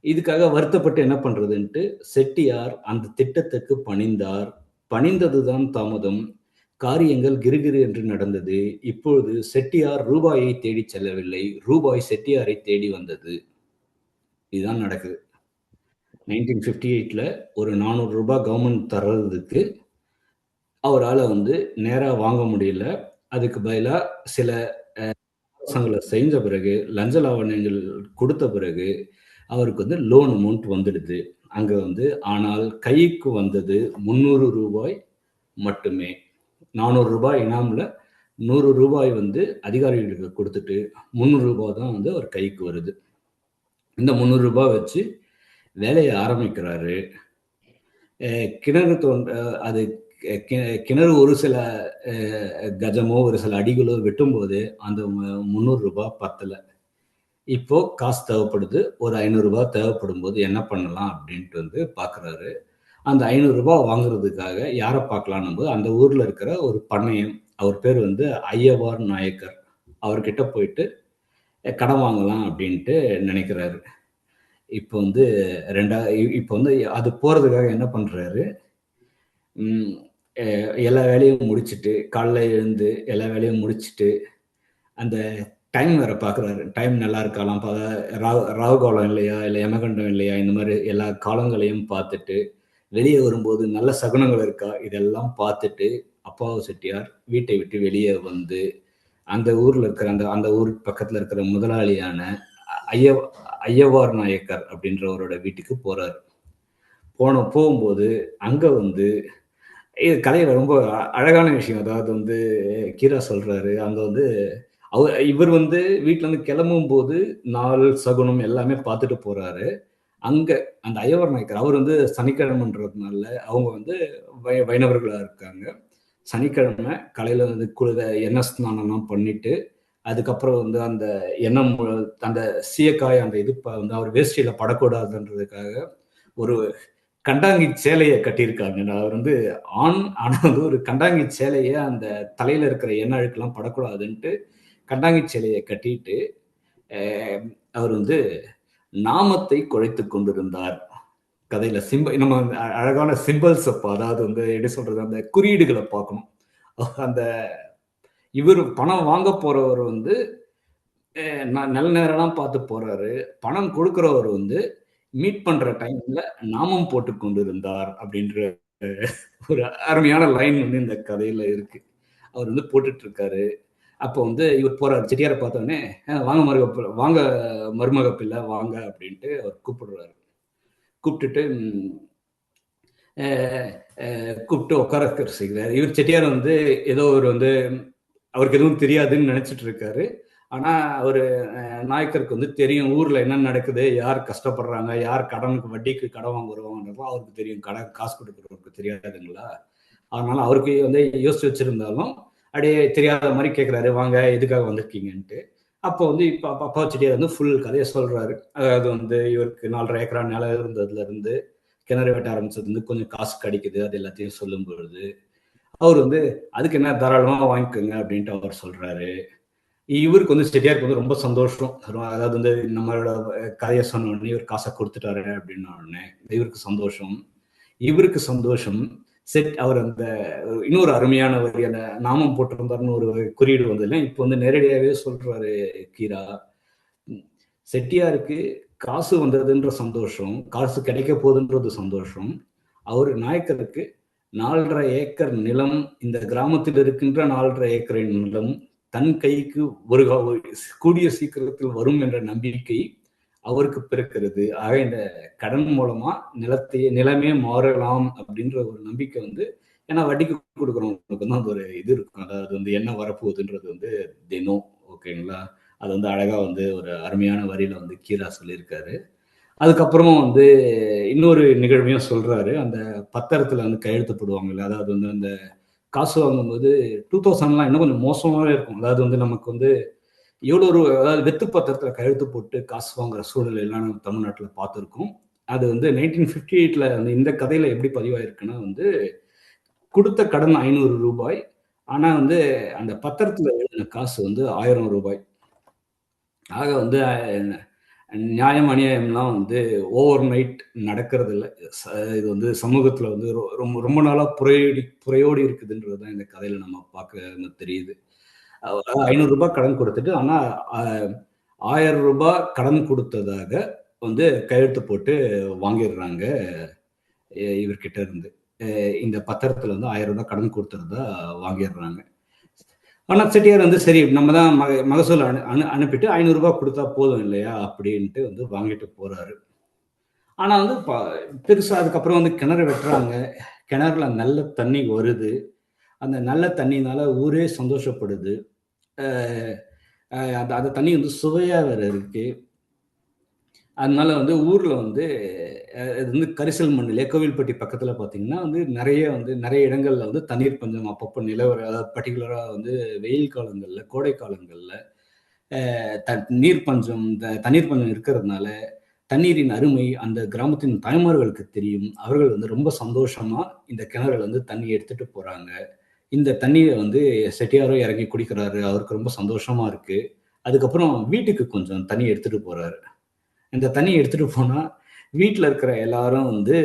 இதுக்காக வருத்தப்பட்டு என்ன பண்றதுன்ட்டு செட்டியார் அந்த திட்டத்துக்கு பணிந்தார். பணிந்ததுதான் தாமதம். காரியங்கள் கிறுகிறு என்று நடந்தது. இப்பொழுது செட்டியார் ரூபாயை தேடி செல்லவில்லை, ரூபாய் செட்டியாரை தேடி வந்தது. இதுதான் நடக்குது. 1958ல ஒரு 400 ரூபாய் கவர்மெண்ட் தர்றதுக்கு அவரால வந்து நேரா வாங்க முடியல. அதுக்கு பதிலா சில அரசாங்கங்களை செஞ்ச பிறகு, லஞ்ச லாவண்யங்கள் கொடுத்த பிறகு அவருக்கு வந்து லோன் அமௌண்ட் வந்துடுது. அங்க வந்து ஆனால் கைக்கு வந்தது 300 ரூபாய் மட்டுமே. 400 ரூபாய் இனாம்ல 100 ரூபாய் வந்து அதிகாரிகளுக்கு கொடுத்துட்டு 300 ரூபாய் தான் வந்து அவர் கைக்கு வருது. இந்த 300 ரூபாய் வச்சு வேலையை ஆரம்பிக்கிறாரு. கிணறு அது கிணறு ஒரு சில கஜமோ ஒரு சில அடிகளோ வெட்டும்போது அந்த 300 ரூபாய் பத்தல. இப்போ காசு தேவைப்படுது. ஒரு 500 ரூபாய் தேவைப்படும் போது என்ன பண்ணலாம் அப்படின்ட்டு வந்து பார்க்குறாரு. அந்த 500 ரூபாய் வாங்குறதுக்காக யாரை பார்க்கலான்னும் போது அந்த ஊர்ல இருக்கிற ஒரு பண்ணையம், அவர் பேர் வந்து ஐயவார் நாயக்கர். அவர்கிட்ட போயிட்டு கடன் வாங்கலாம் அப்படின்ட்டு நினைக்கிறாரு. இப்போ வந்து இப்போ வந்து அது போறதுக்காக என்ன பண்றாரு, எல்லா வேலையும் முடிச்சுட்டு காலைல எழுந்து எல்லா வேலையும் முடிச்சுட்டு அந்த டைம் வேற பார்க்குறாரு. டைம் நல்லா இருக்கலாம், ராகு காலம் இல்லையா, இல்லை யமகண்டம் இல்லையா, இந்த மாதிரி எல்லா காலங்களையும் பார்த்துட்டு வெளியே வரும்போது நல்ல சகுனங்கள் இருக்கா, இதெல்லாம் பார்த்துட்டு அப்பாவு செட்டியார் வீட்டை விட்டு வெளியே வந்து அந்த ஊர்ல இருக்கிற அந்த ஊர் பக்கத்துல இருக்கிற முதலாளியான ஐயவார் நாயக்கர் அப்படின்றவரோட வீட்டுக்கு போறாரு. போகும்போது அங்க வந்து இது கதையில ரொம்ப அழகான விஷயம். அதாவது வந்து கீரா சொல்றாரு, அங்க வந்து இவர் வந்து வீட்டுல இருந்து கிளம்பும் போது நாள் சகுனம் எல்லாமே பார்த்துட்டு போறாரு. அங்க அந்த ஐயவார் நாயக்கர் அவர் வந்து சனிக்கிழமைன்றதுனால அவங்க வந்து வைணவர்களா இருக்காங்க. சனிக்கிழமை காலையில வந்து எண்ணெய் ஸ்நானம்லாம் பண்ணிட்டு அதுக்கப்புறம் வந்து அந்த எண்ணெய் அந்த சீயக்காய் அந்த இது வந்து அவர் வேஷ்டியில படக்கூடாதுன்றதுக்காக ஒரு கண்டாங்கி சேலையை கட்டியிருக்காங்க. அவர் வந்து ஆனா வந்து ஒரு கண்டாங்கி சேலையை அந்த தலையில இருக்கிற எண்ணெய் அழுக்கெல்லாம் படக்கூடாதுன்ட்டு கண்டாங்கி சேலையை கட்டிட்டு அவர் வந்து நாமத்தை குழைத்து கொண்டிருந்தார். கதையில நம்ம அழகான சிம்பிள்ஸ் அதாவது வந்து எப்படி சொல்றது, அந்த குறியீடுகளை பார்க்கணும். அந்த இவர் பணம் வாங்க போறவர் வந்து நல்ல நேரம்லாம் பார்த்து போறாரு. பணம் கொடுக்கிறவர் வந்து மீட் பண்ற டைம்ல நாமம் போட்டு கொண்டிருந்தார் அப்படின்ற ஒரு அருமையான லைன் வந்து இந்த கதையில இருக்கு. அவர் வந்து போட்டுட்டு இருக்காரு. அப்போ வந்து இவர் போறாரு. செட்டியாரை பார்த்தோன்னே வாங்க மருமக பிள்ளை வாங்க அப்படின்ட்டு அவர் கூப்பிடுறாரு. கூப்பிட்டுட்டு கூப்பிட்டு உட்கார செய்கிறார். இவர் செட்டியார் வந்து ஏதோ ஒரு வந்து அவருக்கு எதுவும் தெரியாதுன்னு நினைச்சிட்டு இருக்காரு. ஆனா அவரு நாயக்கருக்கு வந்து தெரியும் ஊர்ல என்ன நடக்குது, யார் கஷ்டப்படுறாங்க, யார் கடனுக்கு வட்டிக்கு கடன் வாங்குறவங்கன்றதும் அவருக்கு தெரியும். கடன் காசு கொடுக்குறவருக்கு தெரியாதுங்களா? அதனால அவருக்கு வந்து யோசிச்சு வச்சிருந்தாலும் அப்படியே தெரியாத மாதிரி கேட்குறாரு, வாங்க எதுக்காக வந்திருக்கீங்கன்ட்டு. அப்போ வந்து இப்போ அப்பா செட்டியார் வந்து ஃபுல் கதையை சொல்றாரு. அதாவது வந்து இவருக்கு 4.5 ஏக்கரா நிலம் இருந்ததுல இருந்து கிணறு வெட்ட ஆரம்பிச்சது வந்து கொஞ்சம் காசு கிடைக்குது, அது எல்லாத்தையும் சொல்லும் பொழுது அவர் வந்து அதுக்கு என்ன தாராளமா வாங்கிக்கோங்க அப்படின்ட்டு அவர் சொல்றாரு. இவருக்கு வந்து செட்டியாருக்கு வந்து ரொம்ப சந்தோஷம். அதாவது வந்து நம்மளோட கதையை சொன்ன உடனே இவர் காசை கொடுத்துட்டாரு அப்படின்ன உடனே இவருக்கு சந்தோஷம். இவருக்கு சந்தோஷம். அவர் அந்த இன்னொரு அருமையான வரி அந்த நாமம் போட்டிருந்தாருன்னு ஒரு குறியீடு வந்ததுல இப்போ வந்து நேரடியாகவே சொல்றாரு கீரா. செட்டியாருக்கு காசு வந்ததுன்ற சந்தோஷம், காசு கிடைக்க போகுதுன்றது சந்தோஷம். அவர் நாயக்கருக்கு 4.5 ஏக்கர் நிலம், இந்த கிராமத்தில் இருக்கின்ற 4.5 ஏக்கரின் நிலம் தன் கைக்கு ஒரு கூடிய சீக்கிரத்தில் வரும் என்ற நம்பிக்கை அவருக்கு பிறக்கிறது. ஆக இந்த கடன் மூலமா நிலமே மாறலாம் அப்படின்ற ஒரு நம்பிக்கை வந்து, ஏன்னா வட்டிக்கு கொடுக்குறவங்களுக்கு வந்து அந்த ஒரு இது இருக்கும். அதாவது வந்து என்ன வரப்போகுதுன்றது வந்து தினம் ஓகேங்களா? அது வந்து அழகா வந்து ஒரு அருமையான வரியில வந்து கீரா சொல்லியிருக்காரு. அதுக்கப்புறமும் வந்து இன்னொரு நிகழ்வையும் சொல்றாரு. அந்த பத்திரத்துல வந்து கையெழுத்து போடுவாங்கல்ல, அதாவது வந்து அந்த காசு வாங்கும்போது 2000லாம் இன்னும் கொஞ்சம் மோசமாவே இருக்கும். அதாவது வந்து நமக்கு வந்து எவ்வளோ ஒரு அதாவது வெத்து பத்திரத்துல கையெழுத்து போட்டு காசு வாங்குற சூழ்நிலை எல்லாம் நம்ம தமிழ்நாட்டுல பார்த்துருக்கோம். அது வந்து 1958ல வந்து இந்த கதையில எப்படி பதிவாயிருக்குன்னா வந்து குடுத்த கடன் ரூ. 500. ஆனா வந்து அந்த பத்திரத்துல எழுதின காசு வந்து ரூ. 1000. ஆக வந்து நியாயம், அநியாயம்லாம் வந்து ஓவர் நைட் நடக்கிறது இல்ல. இது வந்து சமூகத்துல வந்து ரொம்ப ரொம்ப நாளா புரையோடி இருக்குதுன்றது தான் இந்த கதையில நம்ம பார்க்க தெரியுது. ரூ. 500 கடன் கொடுத்துட்டு, ஆனா ரூ. 1000 கடன் கொடுத்ததாக வந்து கையெழுத்து போட்டு வாங்கிடுறாங்க இவர்கிட்ட இருந்து. இந்த பத்திரத்துல வந்து ரூ. 1000 கடன் கொடுத்துறதா வாங்கிடுறாங்க. ஆனா செட்டியார் வந்து சரி நம்ம தான் மகசூல் அனுப்பிட்டு ரூ. 500 கொடுத்தா போதும் இல்லையா அப்படின்ட்டு வந்து வாங்கிட்டு போறாரு. ஆனா வந்து பெருசா அதுக்கப்புறம் வந்து கிணறு வெட்டுறாங்க. கிணறுல நல்ல தண்ணி வருது. அந்த நல்ல தண்ணினால ஊரே சந்தோஷப்படுது. அந்த அந்த தண்ணி வந்து சுவையா வேற இருக்கு. அதனால வந்து ஊர்ல வந்து இது வந்து கரிசல் மண் கோவில்பட்டி பக்கத்துல பார்த்தீங்கன்னா வந்து நெறைய இடங்கள்ல வந்து தண்ணீர் பஞ்சம் அப்பப்போ நிலவர அதாவது பர்ட்டிகுலரா வந்து வெயில் காலங்கள்ல, கோடை காலங்கள்ல நீர் பஞ்சம் தண்ணீர் பஞ்சம் இருக்கிறதுனால தண்ணீரின் அருமை அந்த கிராமத்தின் தாய்மார்களுக்கு தெரியும். அவர்கள் வந்து ரொம்ப சந்தோஷமா இந்த கிணறுல வந்து தண்ணி எடுத்துட்டு போறாங்க. இந்த தண்ணீர வந்து செட்டியாரும் இறங்கி குடிக்கிறாரு. அவருக்கு ரொம்ப சந்தோஷமா இருக்கு. அதுக்கப்புறம் வீட்டுக்கு கொஞ்சம் தண்ணி எடுத்துட்டு போறாரு. இந்த தண்ணி எடுத்துட்டு போனா, வீட்ல இருக்கிற எல்லாரும் வந்து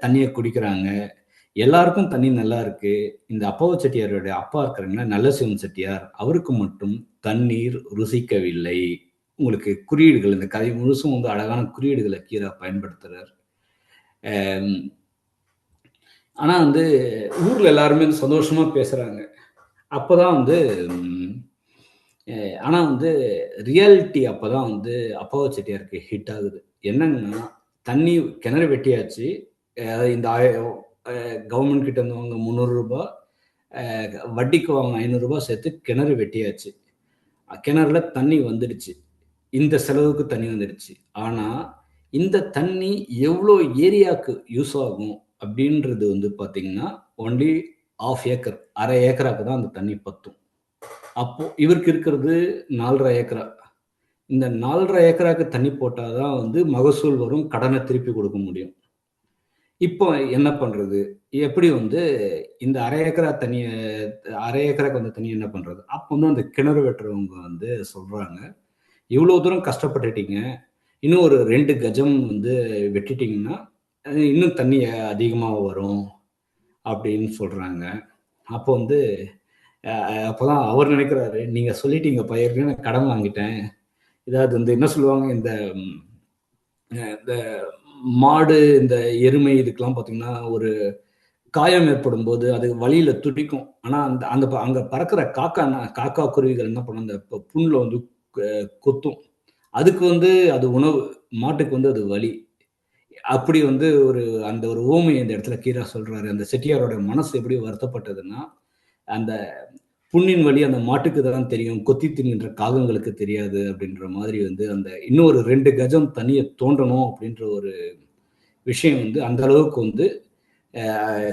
தண்ணிய குடிக்கிறாங்க. எல்லாருக்கும் தண்ணி நல்லா இருக்கு. இந்த அப்பாவு செட்டியாருடைய அப்பா இருக்கிறாங்கல்ல, நல்லசிவம் செட்டியார், அவருக்கு மட்டும் தண்ணீர் ருசிக்கவில்லை. உங்களுக்கு குறியீடுகள் இந்த கதை முழுசும் வந்து அழகான குறியீடுகள கீரா பயன்படுத்துறார். அம் ஆனா வந்து ஊர்ல எல்லாருமே வந்து சந்தோஷமா பேசுறாங்க. அப்பதான் வந்து ம் அ ஆனா வந்து ரியாலிட்டி அப்பதான் வந்து அப்பாவு செட்டியாருக்கு ஹிட் ஆகுது. என்னங்கன்னா, தண்ணி கிணறு வெட்டியாச்சு. இந்த கவர்மெண்ட் கிட்ட இருந்து வாங்குன ரூ. 300 வட்டிக்கு வாங்குன ரூ. 500 சேர்த்து கிணறு வெட்டியாச்சு. கிணறுல தண்ணி வந்துடுச்சு. இந்த செலவுக்கு தண்ணி வந்துடுச்சு. ஆனா, இந்த தண்ணி எவ்ளோ ஏரியாக்கு யூஸ் ஆகும் அப்படின்றது வந்து பார்த்தீங்கன்னா, ஒன்லி 1/2 ஏக்கர் 1/2 ஏக்கராக்கு தான் அந்த தண்ணி பத்தும். அப்போ இவருக்கு இருக்கிறது 4 1/2 ஏக்கரா. இந்த 4 1/2 ஏக்கராக்கு தண்ணி போட்டா தான் வந்து மகசூல் வரும். கடன திருப்பி குடுக்க முடியும். இப்போ என்ன பண்றது? எப்படி வந்து இந்த 1/2 ஏக்கரா தண்ணிய 1/2 ஏக்கராக்கு வந்த தண்ணிய என்ன பண்றது? அப்ப வந்து அந்த கிணறு வெட்டுறவங்க வந்து சொல்றாங்க, "இவ்ளோ தூரம் கஷ்டப்பட்டுட்டீங்க. இன்னும் ஒரு 2 கஜம் வந்து வெட்டிட்டீங்கன்னா, இன்னும் தண்ணி அதிகமா வரும்." அப்படின்னு சொல்றாங்க. அப்போ வந்து அப்பதான் அவர் நினைக்கிறாரு, "நீங்க சொல்லிட்டீங்கப்பா. ஏற்கனவே நான் கடன் வாங்கிட்டேன்." இதாவது வந்து என்ன சொல்லுவாங்க, இந்த மாடு, இந்த எருமை இதுக்கெல்லாம் பார்த்தீங்கன்னா, ஒரு காயம் ஏற்படும்போது அது வலியில துடிக்கும். ஆனா, அந்த அந்த அங்க பறக்கிற காக்கா, குருவிகள் என்ன பண்ணும், அந்த புண்ல வந்து கொத்தும். அதுக்கு வந்து அது உணவு. மாட்டுக்கு வந்து அது வலி. அப்படி வந்து அந்த ஒரு ஊமை இந்த இடத்துல கீரா சொல்றாரு. அந்த செட்டியாரோட மனசு எப்படி வருத்தப்பட்டதுன்னா, அந்த புண்ணின் வலி அந்த மாட்டுக்கு தான் தெரியும். கொத்தி தின்கின்ற காகங்களுக்கு தெரியாது அப்படின்ற மாதிரி வந்து அந்த இன்னும் ஒரு 2 கஜம் தண்ணிய தோண்டணும் அப்படின்ற ஒரு விஷயம் வந்து அந்த அளவுக்கு வந்து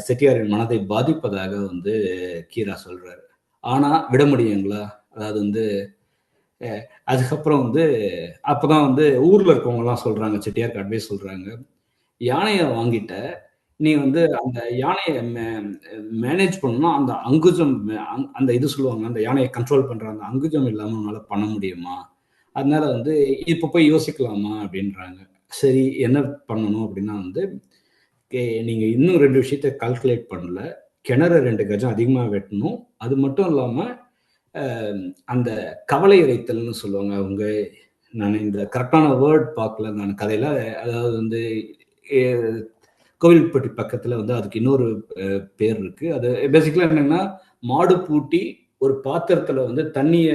செட்டியாரின் மனதை பாதிப்பதாக வந்து கீரா சொல்றாரு. ஆனா விட முடியுங்களா? அதாவது வந்து அதுக்கப்புறம் வந்து அப்பதான் வந்து ஊர்ல இருக்கவங்கலாம் சொல்றாங்க, செட்டியாருக்கு அட்வைஸ் சொல்றாங்க. யானைய வாங்கிட்ட, நீ வந்து அந்த யானைய மேனேஜ் பண்ணணும்னா, அந்த அங்குஜம் அந்த இது சொல்லுவாங்க, அந்த யானைய கண்ட்ரோல் பண்ற அந்த அங்குஜம் இல்லாம உன்னால பண்ண முடியுமா? அதனால வந்து இப்ப போய் யோசிக்கலாமா? அப்படின்றாங்க. சரி என்ன பண்ணணும் அப்படின்னா வந்து, நீங்க இன்னும் 2 விஷயத்த கால்குலேட் பண்ணல. கிணற 2 கஜம் அதிகமா வெட்டணும். அது மட்டும் இல்லாம, அ அந்த கவலை இரைத்தல்னு சொல்லுவாங்க. நான் இந்த கரெக்ட்டான வேர்ட் பார்க்கல நான் கதையில. அதாவது வந்து எ கோவில்பட்டி பக்கத்துல வந்து அதுக்கு இன்னொரு பேர் இருக்கு. அது பேசிக்கலா என்னன்னா, மாடு பூட்டி ஒரு பாத்திரத்துல வந்து தண்ணீய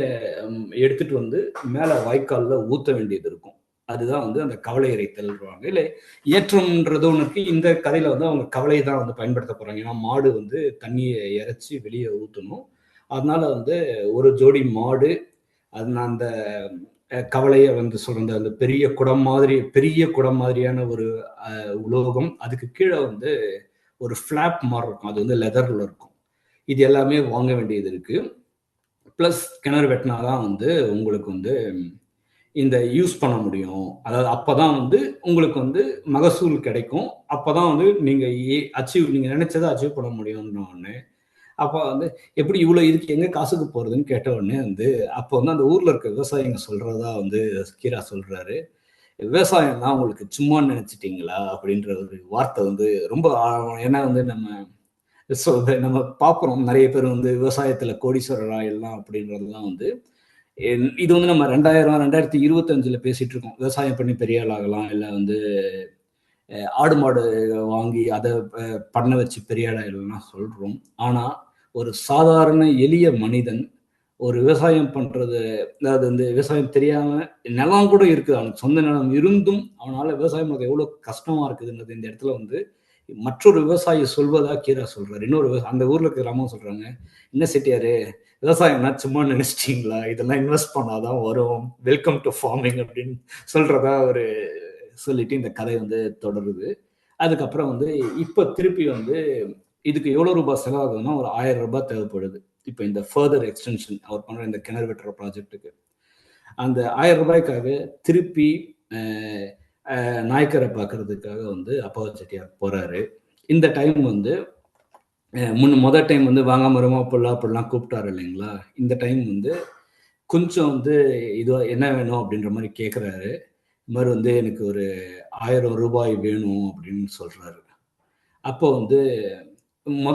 எடுத்துட்டு வந்து மேல வாய்க்கால்ல ஊத்த வேண்டியது இருக்கும். அதுதான் வந்து அந்த கவலை இரைத்தல்ன்றுவாங்க. இல்ல ஏற்றம்ன்றது ஒண்ணு இருக்கு. இந்த கதையில வந்து அவங்க கவலைய தான் வந்து பயன்படுத்தப் போறாங்க. ஏன்னா மாடு வந்து தண்ணீய இறைச்சு வெளிய ஊத்தணும். அதனால வந்து ஒரு ஜோடி மாடு, அந்த கவலைய வந்து சொல்ற அந்த பெரிய குடம் மாதிரியான ஒரு உலோகம். அதுக்கு கீழ வந்து ஒரு ஃபிளாப் மாரி இருக்கும். அது வந்து லெதர்ல இருக்கும். இது எல்லாமே வாங்க வேண்டியது இருக்கு. பிளஸ் கிணறு வெட்டினா தான் வந்து உங்களுக்கு வந்து இந்த யூஸ் பண்ண முடியும். அதாவது அப்பதான் வந்து உங்களுக்கு வந்து மகசூல் கிடைக்கும். அப்பதான் வந்து நீங்க நீங்க நினைச்சத அச்சீவ் பண்ண முடியும்ன்ன உடனே, அப்ப வந்து எப்படி இவ்வளோ இதுக்கு எங்க காசுக்கு போறதுன்னு கேட்ட உடனே வந்து, அப்போ வந்து அந்த ஊர்ல இருக்க விவசாயிங்க சொல்றதா வந்து கீரா சொல்றாரு. "விவசாயம்னா உங்களுக்கு சும்மான்னு நினைச்சுட்டீங்களா?" அப்படின்ற ஒரு வார்த்தை வந்து ரொம்ப ஏன்னா வந்து நம்ம பார்க்குறோம். நெறைய பேர் வந்து விவசாயத்துல கோடீஸ்வரர் ஆயிடலாம் அப்படின்றதெல்லாம் வந்து, இது வந்து நம்ம 2025ல பேசிட்டு இருக்கோம். விவசாயம் பண்ணி பெரிய ஆள் ஆகலாம். இல்ல வந்து ஆடு, மாடு வாங்கி அத பண்ண வச்சு பெரிய ஆள் ஆயிடலாம்லாம் சொல்றோம். ஆனா, ஒரு சாதாரண எளிய மனிதன் ஒரு விவசாயம் பண்றது அதாவது வந்து விவசாயம் தெரியாம நிலம் கூட இருக்கு. அவனுக்கு சொந்த நிலம் இருந்தும், அவனால விவசாயம் பண்றது எவ்வளோ கஷ்டமா இருக்குதுன்றது இந்த இடத்துல வந்து மற்றொரு விவசாயி சொல்வதா கீரா சொல்றாரு. அந்த ஊர்ல இருக்கிற கிராமம் சொல்றாங்க, "என்ன செட்டியாரே, விவசாயம்னா சும்மா நினைச்சிட்டீங்களா? இதெல்லாம் இன்வெஸ்ட் பண்ணா தான் வரும். வெல்கம் டூ ஃபார்மிங்" அப்படின்னு சொல்றதா சொல்லிட்டு இந்த கதை வந்து தொடருது. அதுக்கப்புறம் வந்து இப்ப திருப்பி வந்து இதுக்கு எவ்வளோ ரூபாய் செலவாகுதுன்னா, ஒரு ரூ. 1000 தேவைப்படுது. இப்ப இந்த ஃபர்தர் எக்ஸ்டென்ஷன் அவர் பண்ற இந்த கிணறு வெட்டுற ப்ராஜெக்ட்டுக்கு. அந்த ரூ. 1000க்காக திருப்பி அ நாயக்கர பார்க்கறதுக்காக வந்து அப்பாவு செட்டியார் போறாரு. இந்த டைம் வந்து மொத டைம் வந்து "வாங்க மருமா புல்லா" அப்படிலாம் கூப்பிட்டாரு இல்லைங்களா? இந்த டைம் வந்து கொஞ்சம் வந்து இதுவா "என்ன வேணும்?" அப்படின்ற மாரி கேட்கறாரு. இந்த மாரி வந்து "எனக்கு ஒரு ரூ. 1000 வேணும்" அப்படின்னு சொல்றாரு. அப்போ வந்து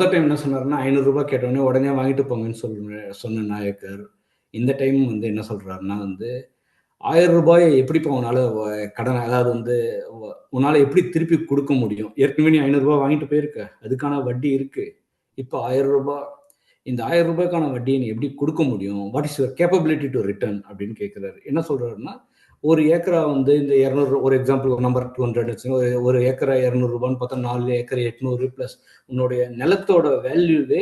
டைம் என்ன சொன்னாருன்னா, ரூ. 500 கேட்டவுடனே உடனே வாங்கிட்டு போங்கன்னு சொன்ன நாயக்கர், இந்த டைம் வந்து என்ன சொல்றாருன்னா வந்து, ரூ. 1000 எப்படிப்பா உன்னால கடன் அதாவது வந்து உன்னால எப்படி திருப்பி குடுக்க முடியும்? ஏற்கனவே நீ ரூ. 500 வாங்கிட்டு போயிருக்க. அதுக்கான வட்டி இருக்கு. இப்ப ரூ. 1000 இந்த ரூ. 1000க்கான வட்டிய நீ எப்படி குடுக்க முடியும்? What is your capability to return அப்படின்னு கேட்கிறாரு. என்ன சொல்றாருன்னா, ஒரு ஏக்கரா வந்து இந்த 200 ஒரு எக்ஸாம்பிள் ஒரு நம்பர் 200 வச்சுக்கோங்க. ஒரு ஏக்கரா ரூ. 200ன்னு பார்த்தா 4 ஏக்கர் 800 பிளஸ் உன்னுடைய நிலத்தோட வேல்யூவே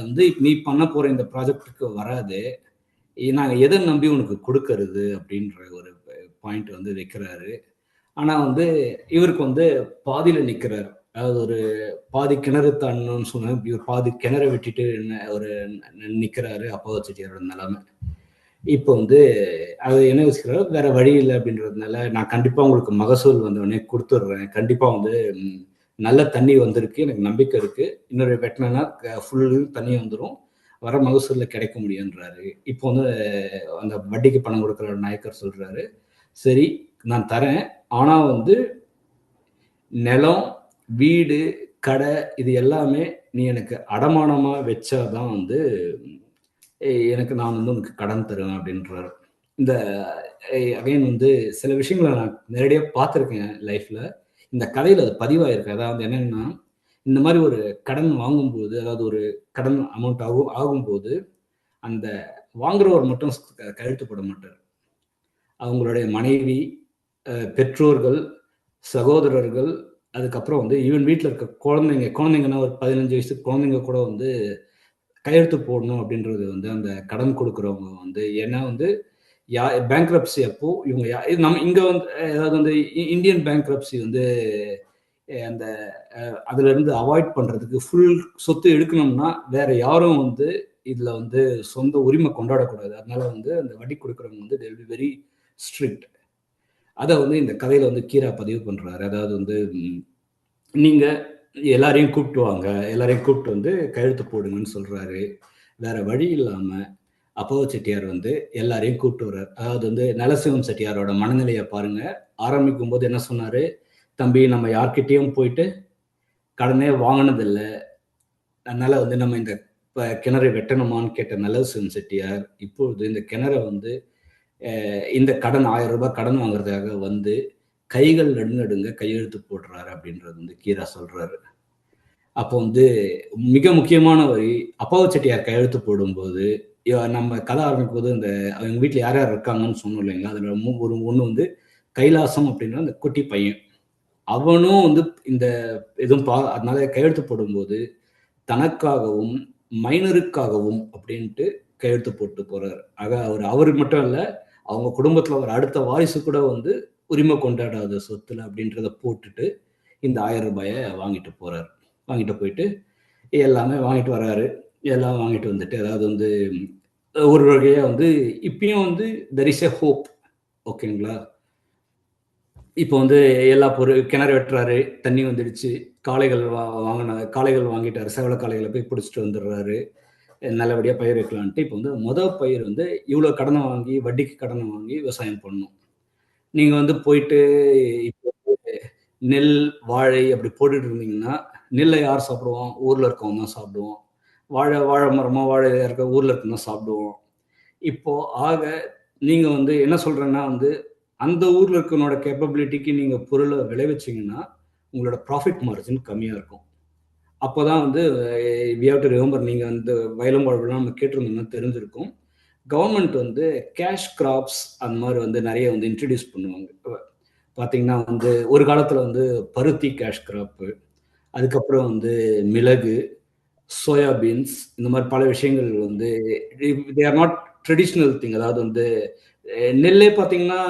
வந்து நீ பண்ண போற இந்த ப்ராஜெக்ட்டுக்கு வராது. நாங்க எத நம்பி உனக்கு குடுக்கறது? அப்படின்ற ஒரு பாயிண்ட் வந்து வைக்கிறாரு. ஆனா வந்து இவருக்கு வந்து பாதியில நிக்கிறாரு. அதாவது ஒரு பாதி கிணறு தாண்டணும்னு சொன்னா, இவர் பாதி கிணற வெட்டிட்டு நிக்கிறாரு அப்பாவு செட்டியாரோட நிலைமை. இப்போ வந்து அது என்ன யோசிக்கிறாரு, வேற வழி இல்ல அப்படின்றதுனால, நான் கண்டிப்பா உங்களுக்கு மகசூல் வந்தவுடனே குடுத்துடுறேன். கண்டிப்பா வந்து நல்ல தண்ணி வந்திருக்கு. எனக்கு நம்பிக்கை இருக்கு. இன்னொரு வெட்டுனேன்னா தண்ணி வந்துரும். வர மகசூல்ல கிடைக்க முடியுன்றாரு. இப்போ வந்து அந்த வட்டிக்கு பணம் குடுக்குற நாயக்கர் சொல்றாரு, "சரி நான் தரேன். ஆனா வந்து நிலம், வீடு, கடை இது எல்லாமே நீ எனக்கு அடமானமா வச்சா தான் வந்து எனக்கு நான் வந்து உனக்கு கடன் தருவேன்" அப்படின்றாரு. இந்த அகைன் வந்து சில விஷயங்கள நான் நேரடியா பார்த்துருக்கேன் லைஃப்ல. இந்த கதையில அது பதிவாயிருக்கு. அதாவது என்னன்னா, இந்த மாரி ஒரு கடன் வாங்கும்போது, அதாவது ஒரு கடன் அமௌண்ட் ஆகும்போது, அந்த வாங்குறவர் மட்டும் கையெழுத்து போட மாட்டாரு. அவங்களுடைய மனைவி, பெற்றோர்கள், சகோதரர்கள், அதுக்கப்புறம் வந்து ஈவன் வீட்ல இருக்க குழந்தைங்கன்னா ஒரு 15 வயசு குழந்தைங்க கூட வந்து கையெழுத்து போடணும் அப்படின்றது வந்து அந்த கடன் குடுக்குறவங்க வந்து ஏன்னா வந்து பேங்க்ரப்சி அப்போ இவங்க நம்ம இங்க வந்து அதாவது வந்து இந்தியன் பேங்க்ரப்சி வந்து அந்த அதுலேருந்து அவாய்ட் பண்ணுறதுக்கு ஃபுல் சொத்து எடுக்கணும்னா வேற யாரும் வந்து இதில் வந்து சொந்த உரிமை கொண்டாடக்கூடாது. அதனால வந்து அந்த வட்டி கொடுக்குறவங்க வந்து they'll be வெரி ஸ்ட்ரிக்ட். அதை வந்து இந்த கதையில வந்து கீரா பதிவு பண்றாரு. அதாவது வந்து நீங்க எல்லாரையும் கூப்பிட்டு வாங்க, எல்லாரையும் கூப்பிட்டு வந்து கையெழுத்து போடுங்கன்னு சொல்றாரு. வேற வழி இல்லாம அப்போ செட்டியார் வந்து எல்லாரையும் கூப்பிட்டு வர்றாரு. அதாவது வந்து நரசிம்மன் செட்டியாரோட மனநிலையை பாருங்க. ஆரம்பிக்கும் போது என்ன சொன்னாரு, தம்பி நம்ம யார்கிட்டயும் போயிட்டு கடனே வாங்கினதில்ல. அதனால வந்து நம்ம இந்த கிணறு வெட்டணுமான்னு கேட்ட நரசிம்மன் செட்டியார் இப்பொழுது இந்த கிணறை வந்து இந்த கடன் 1000 ரூபாய் கடன் வாங்குறதுக்காக வந்து கைகள் நடுநடுங்க கையெழுத்து போடுறாரு அப்படின்றது வந்து கீரா சொல்றாரு. அப்போ வந்து மிக முக்கியமான வரி அப்பாவு செட்டியார் கையெழுத்து போடும்போது நம்ம கதை ஆரம்பிக்கும் போது இந்த அவங்க வீட்டில் யார் யார் இருக்காங்கன்னு சொன்னோம் இல்லைங்களா? அதில் ஒரு ஒன்று வந்து கைலாசம் அப்படின்னா அந்த குட்டி பையன் அவனும் வந்து இந்த எதுவும் அதனால கையெழுத்து போடும்போது தனக்காகவும் மைனருக்காகவும் அப்படின்ட்டு கையெழுத்து போட்டு போறாரு. ஆக அவர் மட்டும் இல்லை அவங்க குடும்பத்தில் ஒரு அடுத்த வாரிசு கூட வந்து உரிமை கொண்டாடாத சொத்துல அப்படின்றத போட்டுட்டு இந்த 1000 ரூபாயை வாங்கிட்டு போறாரு. வாங்கிட்டு போயிட்டு எல்லாமே வாங்கிட்டு வராரு. எல்லாம் வாங்கிட்டு வந்துட்டு அதாவது வந்து ஒரு வகையா வந்து இப்பயும் வந்து தெர் இஸ் எ ஹோப். ஓகேங்களா? இப்போ வந்து எல்லா கிணறு வெட்டுறாரு, தண்ணி வந்துடுச்சு. காளைகள் காளைகள் வாங்கிட்டாரு. சேவல காளைகளை போய் பிடிச்சிட்டு வந்துடுறாரு. நல்லபடியா பயிர் வைக்கலான்ட்டு இப்போ வந்து பயிர் வந்து இவ்வளோ கடனை வாங்கி வட்டிக்கு கடனை வாங்கி விவசாயம் பண்ணணும். நீங்க வந்து போயிட்டு இப்போ நெல், வாழை அப்படி போட்டுட்டு இருந்தீங்கன்னா, நெல்லை யார் சாப்பிடுவான்? ஊர்ல இருக்கவன் தான் சாப்பிடுவான். வாழை மரமா வாழை இருக்க ஊர்ல இருக்கவன் தான் சாப்பிடுவான். இப்போ ஆக நீங்க வந்து என்ன சொல்றேன்னா வந்து, அந்த ஊர்ல இருக்கவனோட கேப்பபிலிட்டிக்கு நீங்க பொருள விளைவிச்சீங்கன்னா, உங்களோட ப்ராஃபிட் மார்ஜின் கம்மியா இருக்கும். அப்பதான் வந்து வி ஹேவ் டு ரிமெம்பர் நீங்க வந்து வயலும் வாழ்வுலாம் நம்ம கேட்டிருந்தோம்னா தெரிஞ்சிருக்கும். கவர்மெண்ட் வந்து கேஷ் கிராப்ஸ் அந்த மாதிரி வந்து நிறைய வந்து இன்ட்ரடியூஸ் பண்ணுவாங்க. பார்த்தீங்கன்னா வந்து ஒரு காலத்துல வந்து பருத்தி கேஷ் கிராப்பு, அதுக்கப்புறம் வந்து மிளகு, சோயாபீன்ஸ் இந்த மாதிரி பல விஷயங்கள் வந்து they are not traditional thing. அதாவது வந்து நெல்லே பார்த்தீங்கன்னா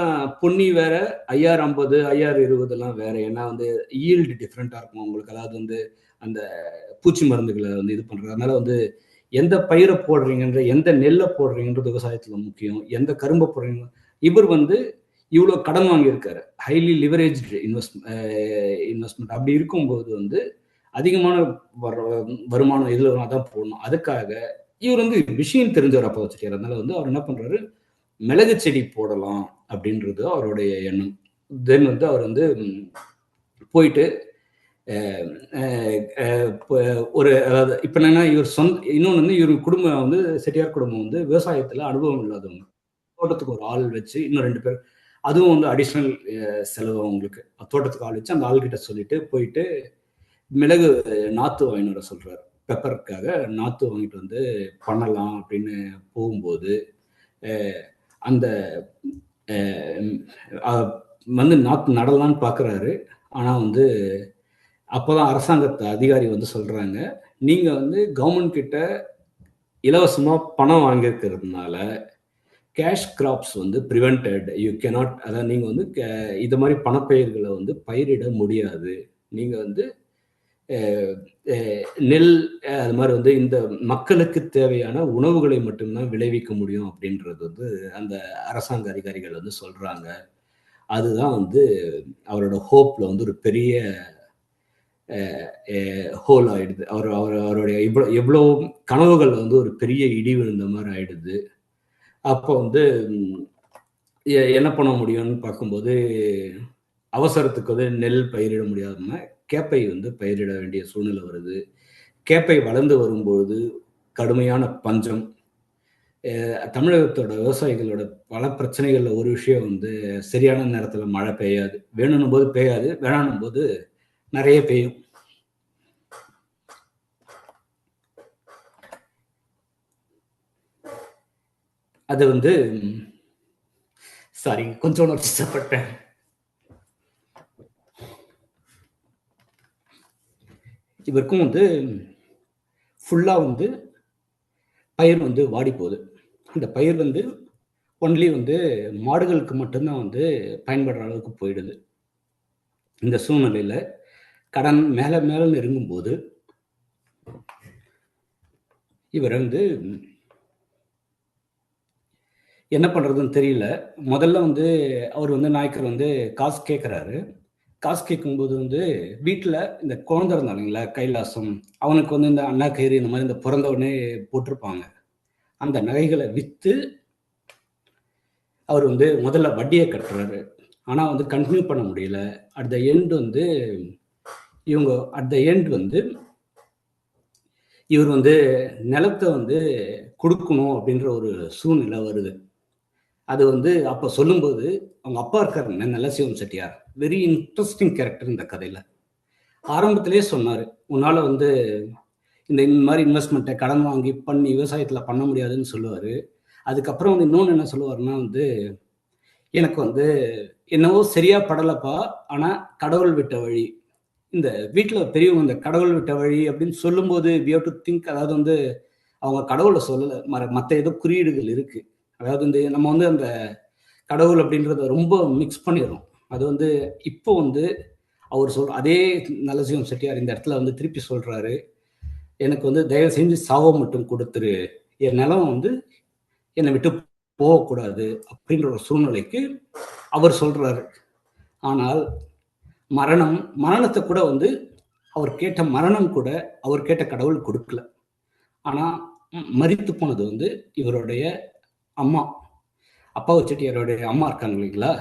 பொன்னி வேற, ஐஆர் 50, ஐஆர் 20 எல்லாம் வேற. ஏன்னா வந்து ஈல்டு டிஃப்ரெண்ட்டாக இருக்கும் உங்களுக்கு. அதாவது வந்து அந்த பூச்சி மருந்துகளை வந்து இது பண்றது. அதனால வந்து எந்த பயிரை போடுறீங்கன்ற எந்த நெல்லை போடுறீங்கன்றது விவசாயத்துல முக்கியம். எந்த கரும்பை போடுறீங்க இவர் வந்து இவ்வளோ கடன் வாங்கியிருக்காரு. ஹைலி லிவரேஜ் இன்வெஸ்ட்மெண்ட் அப்படி இருக்கும்போது வந்து அதிகமான வருமானம் எதுல வரும் அதான் போடணும். அதுக்காக இவர் வந்து விஷயம் தெரிஞ்சவர் அப்பா வச்சுட்டார். அதனால வந்து அவர் என்ன பண்றாரு, மிளகு செடி போடலாம் அப்படின்றது அவருடைய எண்ணம். தென் வந்து அவர் வந்து போயிட்டு ஒரு அதாவது இப்போ என்னன்னா இவர் இன்னொன்று வந்து இவர் குடும்பம் வந்து செட்டியார் குடும்பம் வந்து விவசாயத்தில் அனுபவம் இல்லாதவங்க. தோட்டத்துக்கு ஒரு ஆள் வச்சு இன்னும் 2 பேர் அதுவும் வந்து அடிஷ்னல் செலவு அவங்களுக்கு. தோட்டத்துக்கு ஆள் வச்சு அந்த ஆள்கிட்ட சொல்லிட்டு போயிட்டு மிளகு நாற்று வாங்கிட்டு வர சொல்றாரு. பெப்பருக்காக நாற்று வாங்கிட்டு வந்து பண்ணலாம் அப்படின்னு போகும்போது அந்த வந்து நாற்று நடலான்னு பார்க்குறாரு. ஆனால் வந்து அப்போதான் அரசாங்கத்து அதிகாரி வந்து சொல்றாங்க, நீங்க வந்து கவர்மெண்ட் கிட்ட இலவசமா பணம் வாங்கியிருக்கிறதுனால கேஷ் கிராப்ஸ் வந்து பிரிவென்டட். யூ கேனாட் அதாவது நீங்க வந்து இது மாதிரி பணப்பயிர்களை வந்து பயிரிட முடியாது. நீங்க வந்து நெல் அது மாதிரி வந்து இந்த மக்களுக்கு தேவையான உணவுகளை மட்டும்தான் விளைவிக்க முடியும் அப்படின்றது வந்து அந்த அரசாங்க அதிகாரிகள் வந்து சொல்றாங்க. அதுதான் வந்து அவரோட ஹோப்ல வந்து ஒரு பெரிய ஹோல் ஆயிடுது. அவருடைய எவ்வளோ கனவுகள் வந்து ஒரு பெரிய இடி விழுந்த மாதிரி ஆயிடுது. அப்போ வந்து என்ன பண்ண முடியும்னு பார்க்கும்போது அவசரத்துக்கு வந்து நெல் பயிரிட முடியாம கேப்பை வந்து பயிரிட வேண்டிய சூழ்நிலை வருது. கேப்பை வளர்ந்து வரும்போது கடுமையான பஞ்சம். தமிழகத்தோட விவசாயிகளோட பல பிரச்சனைகள்ல ஒரு விஷயம் வந்து சரியான நேரத்துல மழை பெய்யாது. வேணும்னும் போது பெய்யாது, வேணானும் போது நிறைய பெய்யும். அது வந்து சாரி கொஞ்சம் உணர்ச்சிப்பட்டேன். இவருக்கும் வந்து ஃபுல்லாக வந்து பயிர் வந்து வாடி போகுது. இந்த பயிர் வந்து ஒன்லி வந்து மாடுகளுக்கு மட்டும்தான் வந்து பயன்படுற அளவுக்கு போயிடுது. இந்த சூழ்நிலையில் கடன் மேலே மேலே நெருங்கும்போது இவர் வந்து என்ன பண்ணுறதுன்னு தெரியல. முதல்ல வந்து அவர் வந்து நாயக்கர் வந்து காசு கேட்குறாரு. காசு கேட்கும்போது வந்து வீட்டில் இந்த குழந்தை இருந்தான் இல்லைங்களா கைலாசம், அவனுக்கு வந்து இந்த அண்ணா கயிறு இந்த மாதிரி இந்த பிறந்த உடனே போட்டிருப்பாங்க. அந்த நகைகளை விற்று அவர் வந்து முதல்ல வட்டியை கட்டுறாரு. ஆனால் வந்து கண்டினியூ பண்ண முடியல. அட் த எண்ட் வந்து இவர் வந்து நிலத்தை வந்து கொடுக்கணும் அப்படின்ற ஒரு சூழ்நிலை வருது. அது வந்து அப்போ சொல்லும்போது அவங்க அப்பா இருக்காரு Nallasivam Chettiar, very interesting character இந்த கதையில். ஆரம்பத்திலே சொன்னார், உன்னால் வந்து இந்த மாதிரி இன்வெஸ்ட்மெண்ட்டை கடன் வாங்கி பண்ணி விவசாயத்தில் பண்ண முடியாதுன்னு சொல்லுவார். அதுக்கப்புறம் வந்து இன்னொன்று என்ன சொல்லுவார்னா வந்து, எனக்கு வந்து என்னவோ சரியாக படலைப்பா, ஆனால் கடவுள் விட்ட வழி, இந்த வீட்டில் பெரியவங்க இந்த கடவுள் விட்ட வழி அப்படின்னு சொல்லும்போது வி ஹவ் டு திங்க், அதாவது வந்து அவங்க கடவுளை சொல்லலை, மற்ற ஏதோ குறியீடுகள் இருக்குது. அதாவது வந்து நம்ம வந்து அந்த கடவுள் அப்படின்றத ரொம்ப மிக்ஸ் பண்ணிடுறோம். அது வந்து இப்போ வந்து அவர் அதே நல்லசிவம் செட்டியார் இந்த இடத்துல வந்து திருப்பி சொல்கிறாரு, எனக்கு வந்து தயவு செஞ்சு சாவை மட்டும் கொடுத்துரு, என் நிலம் வந்து என்னை விட்டு போகக்கூடாது அப்படின்ற ஒரு சூழ்நிலைக்கு அவர் சொல்கிறாரு. ஆனால் மரணத்தை கூட வந்து அவர் கேட்ட மரணம் கூட அவர் கேட்ட கடவுள் கொடுக்கல. ஆனால் மரித்து போனது வந்து இவருடைய அம்மா, அப்பாவு செட்டியாருடைய அம்மா இருக்காங்க இல்லைங்களா,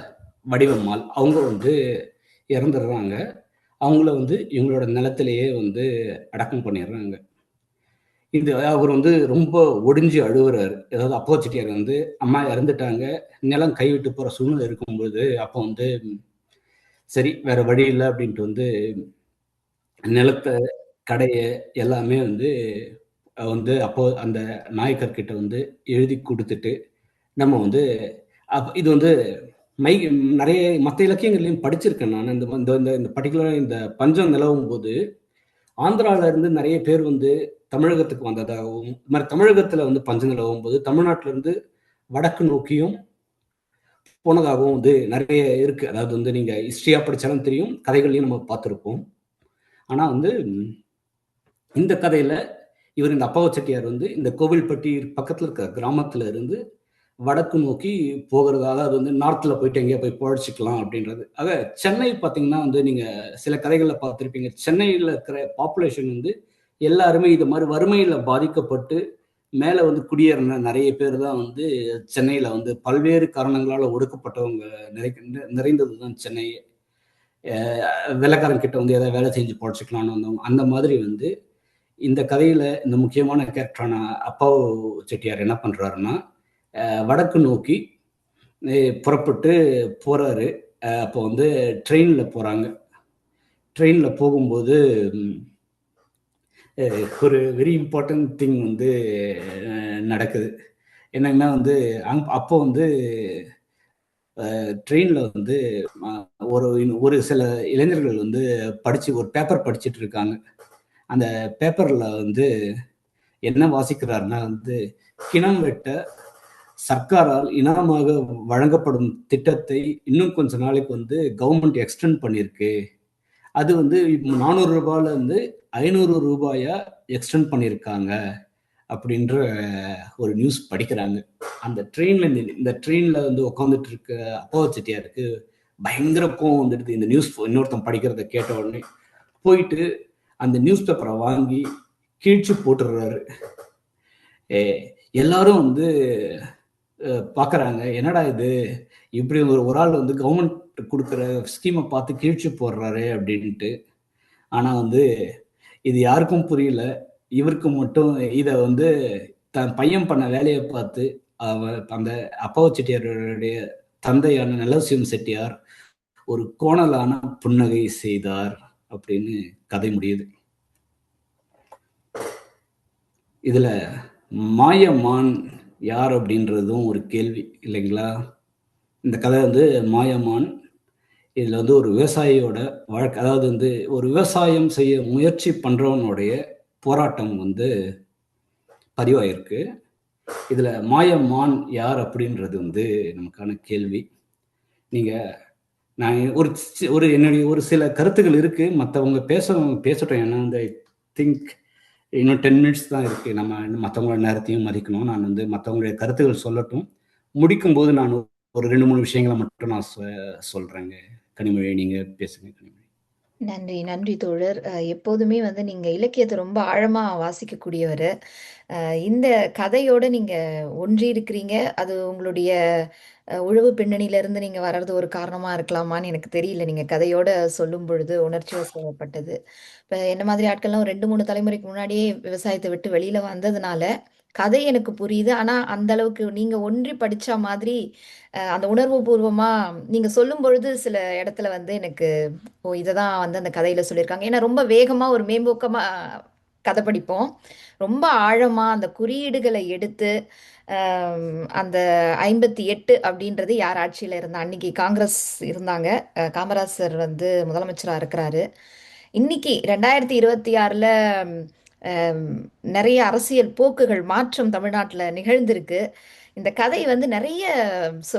வடிவம்மாள், அவங்க வந்து இறந்துடுறாங்க. அவங்கள வந்து இவங்களோட நிலத்திலேயே வந்து அடக்கம் பண்ணிடுறாங்க. இது அவர் வந்து ரொம்ப ஒடிஞ்சு அழுகுறாரு. ஏதாவது அப்பா செட்டியார் வந்து அம்மா இறந்துட்டாங்க, நிலம் கைவிட்டு போகிற சூழ்நிலை இருக்கும்போது அப்போ வந்து சரி வேற வழி இல்லை அப்படின்ட்டு வந்து நிலத்தை கடையை எல்லாமே வந்து வந்து அப்போ அந்த நாயக்கர்கிட்ட வந்து எழுதி கொடுத்துட்டு நம்ம வந்து இது வந்து நிறைய மற்ற இலக்கியங்கள்லையும் படிச்சிருக்கேன் நான். இந்த பர்டிகுலர் இந்த பஞ்சம் நிலவும் போது ஆந்திரால இருந்து நிறைய பேர் வந்து தமிழகத்துக்கு வந்ததாகவும், இது மாதிரி தமிழகத்துல வந்து பஞ்சம் நிலவும் போது தமிழ்நாட்டில இருந்து வடக்கு நோக்கியும் போனதாகவும் வந்து நிறைய இருக்கு. அதாவது வந்து நீங்க ஹிஸ்டரியா படிச்சாலும் தெரியும், கதைகள்லையும் நம்ம பார்த்துருப்போம். ஆனா வந்து இந்த கதையில இவர் இந்த அப்பாவு செட்டியார் வந்து இந்த கோவில்பட்டி பக்கத்துல இருக்க கிராமத்துல இருந்து வடக்கு நோக்கி போகிறதாக, அது வந்து நார்த்தில் போயிட்டு எங்கேயா போய் பொழைச்சிக்கலாம் அப்படின்றது. ஆக சென்னை பார்த்தீங்கன்னா வந்து நீங்கள் சில கதைகளில் பார்த்துருப்பீங்க, சென்னையில் இருக்கிற பாப்புலேஷன் வந்து எல்லாருமே இது மாதிரி வறுமையில் பாதிக்கப்பட்டு மேலே வந்து குடியேறின நிறைய பேர் தான் வந்து சென்னையில் வந்து பல்வேறு காரணங்களால் ஒடுக்கப்பட்டவங்க நிறைந்தது தான் சென்னை. வெள்ளைக்காரன் கிட்ட வந்து ஏதாவது வேலை செஞ்சு பொழைச்சிக்கலான்னு வந்தவங்க. அந்த மாதிரி வந்து இந்த கதையில் இந்த முக்கியமான கேரக்டரான அப்பாவு செட்டியார் என்ன பண்ணுறாருன்னா, வடக்கு நோக்கி புறப்பட்டு போகிறாரு. அப்போ வந்து ட்ரெயினில் போகிறாங்க. ட்ரெயினில் போகும்போது ஒரு வெரி இம்பார்ட்டன்ட் திங் வந்து நடக்குது. என்னன்னா வந்து அப்போ வந்து ட்ரெயினில் வந்து ஒரு சில இளைஞர்கள் வந்து ஒரு பேப்பர் படிச்சுட்டு இருக்காங்க. அந்த பேப்பரில் வந்து என்ன வாசிக்கிறாருன்னா வந்து, கிணம் வெட்ட சர்க்காரால் இனாமாக வழங்கப்படும் திட்டத்தை இன்னும் கொஞ்ச நாளைக்கு வந்து கவர்மெண்ட் எக்ஸ்டெண்ட் பண்ணியிருக்கு. அது வந்து 400 ரூபாயில இருந்து 500 ரூபாயா எக்ஸ்டெண்ட் பண்ணியிருக்காங்க அப்படின்ற ஒரு நியூஸ் படிக்கிறாங்க. அந்த இந்த ட்ரெயினில் வந்து உட்காந்துட்டு இருக்க அப்பாவு செட்டியாருக்கு பயங்கர கோவம் வந்துடுது. இந்த நியூஸ் இன்னொருத்தன் படிக்கிறத கேட்ட உடனே போயிட்டு அந்த நியூஸ் பேப்பரை வாங்கி கீழ்ச்சி போட்டுடுறாரு. எல்லாரும் வந்து பார்க்குறாங்க, என்னடா இது இப்படி ஒரு ஆள் வந்து கவர்மெண்ட் கொடுக்குற ஸ்கீமை பார்த்து கீழ்ச்சி போடுறாரு அப்படின்ட்டு. ஆனால் வந்து இது யாருக்கும் புரியல, இவருக்கு மட்டும் இதை வந்து தன் பையன் பண்ண வேலையை பார்த்து அந்த அப்பாவு செட்டியாருடைய தந்தையான நல்லசிவம் செட்டியார் ஒரு கோணலான புன்னகை செய்தார் அப்படின்னு கதை முடியுது. இதுல மாயமான் யார் அப்படின்றதும் ஒரு கேள்வி இல்லைங்களா? இந்த கதை வந்து மாயமான் இதுல வந்து ஒரு விவசாயியோட வாழ்க்கை, அதாவது வந்து ஒரு விவசாயம் செய்ய முயற்சி பண்றவனுடைய போராட்டம் வந்து பதிவாயிருக்கு. இதுல மாயமான் யார் அப்படின்றது வந்து நமக்கான கேள்வி. நீங்க நான் என்னுடைய ஒரு சில கருத்துக்கள் இருக்கு. மற்றவங்க பேசட்டும். ஏன்னா வந்து ஐ திங்க் இன்னும் 10 மினிட்ஸ் தான் இருக்கு. நம்ம மற்றவங்களோட நேரத்தையும் மதிக்கணும். நான் வந்து மற்றவங்களுடைய கருத்துக்கள் சொல்லட்டும். முடிக்கும்போது நான் ஒரு 2, 3 விஷயங்களை மட்டும் நான் சொல்றேங்க. கனிமொழி, நீங்க பேசுங்க கனிமொழி. நன்றி, நன்றி தோழர். எப்போதுமே வந்து நீங்க இலக்கியத்தை ரொம்ப ஆழமா வாசிக்கக்கூடியவரு. இந்த கதையோட நீங்க ஒன்றி இருக்கிறீங்க. அது உங்களுடைய உழவு பின்னணியிலிருந்து நீங்க வர்றது ஒரு காரணமா இருக்கலாமான்னு எனக்கு தெரியல. நீங்க கதையோட சொல்லும் பொழுது உணர்ச்சி வசப்பட்டது. இப்ப என்ன மாதிரி ஆட்கள்லாம் ஒரு 2, 3 தலைமுறைக்கு முன்னாடியே விவசாயத்தை விட்டு வெளியில வந்ததுனால, கதை எனக்கு புரியுது. ஆனா, அந்த அளவுக்கு நீங்க ஒன்றி படிச்சா மாதிரி, அந்த உணர்வு பூர்வமா நீங்க சொல்லும்பொழுது சில இடத்துல வந்து எனக்கு, ஓ! இததான் வந்து அந்த கதையில சொல்லியிருக்காங்க. ஏன்னா ரொம்ப வேகமா ஒரு மேம்போக்கமா கதை படிப்போம். ரொம்ப ஆழமா அந்த குறியீடுகளை எடுத்து, அந்த 58 அப்படின்றது யார் ஆட்சியில இருந்தா? அன்னைக்கு காங்கிரஸ் இருந்தாங்க. காமராசர் வந்து முதலமைச்சரா இருக்கிறாரு. இன்னைக்கு 2026ல அம் நெறைய அரசியல் போக்குகள் மாற்றம் தமிழ்நாட்டுல நிகழ்ந்திருக்கு. இந்த கதை வந்து நெறைய சொ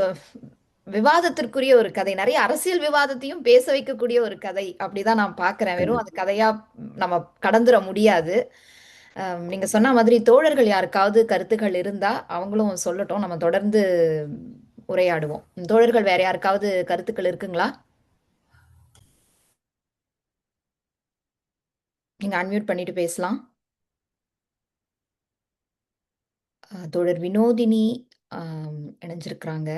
விவாதத்திற்குரிய ஒரு கதை. நெறைய அரசியல் விவாதத்தையும் பேச வைக்கக்கூடிய ஒரு கதை. அப்படிதான் நான் பார்க்கிறேன். வெறும் அது கண்டிப்பா. கதையா நம்ம கடந்துற முடியாது. நீங்க சொன்ன மாதிரி தோழர்கள் யாருக்காவது கருத்துக்கள் இருந்தா, அவங்களும் சொல்லட்டும். நம்ம தொடர்ந்து உரையாடுவோம். தோழர்கள் வேற யாருக்காவது கருத்துக்கள் இருக்குங்களா? நீங்க அன்மியூட் பண்ணிட்டு பேசலாம். தோழர் வினோதினி இணைஞ்சிருக்கிறாங்க.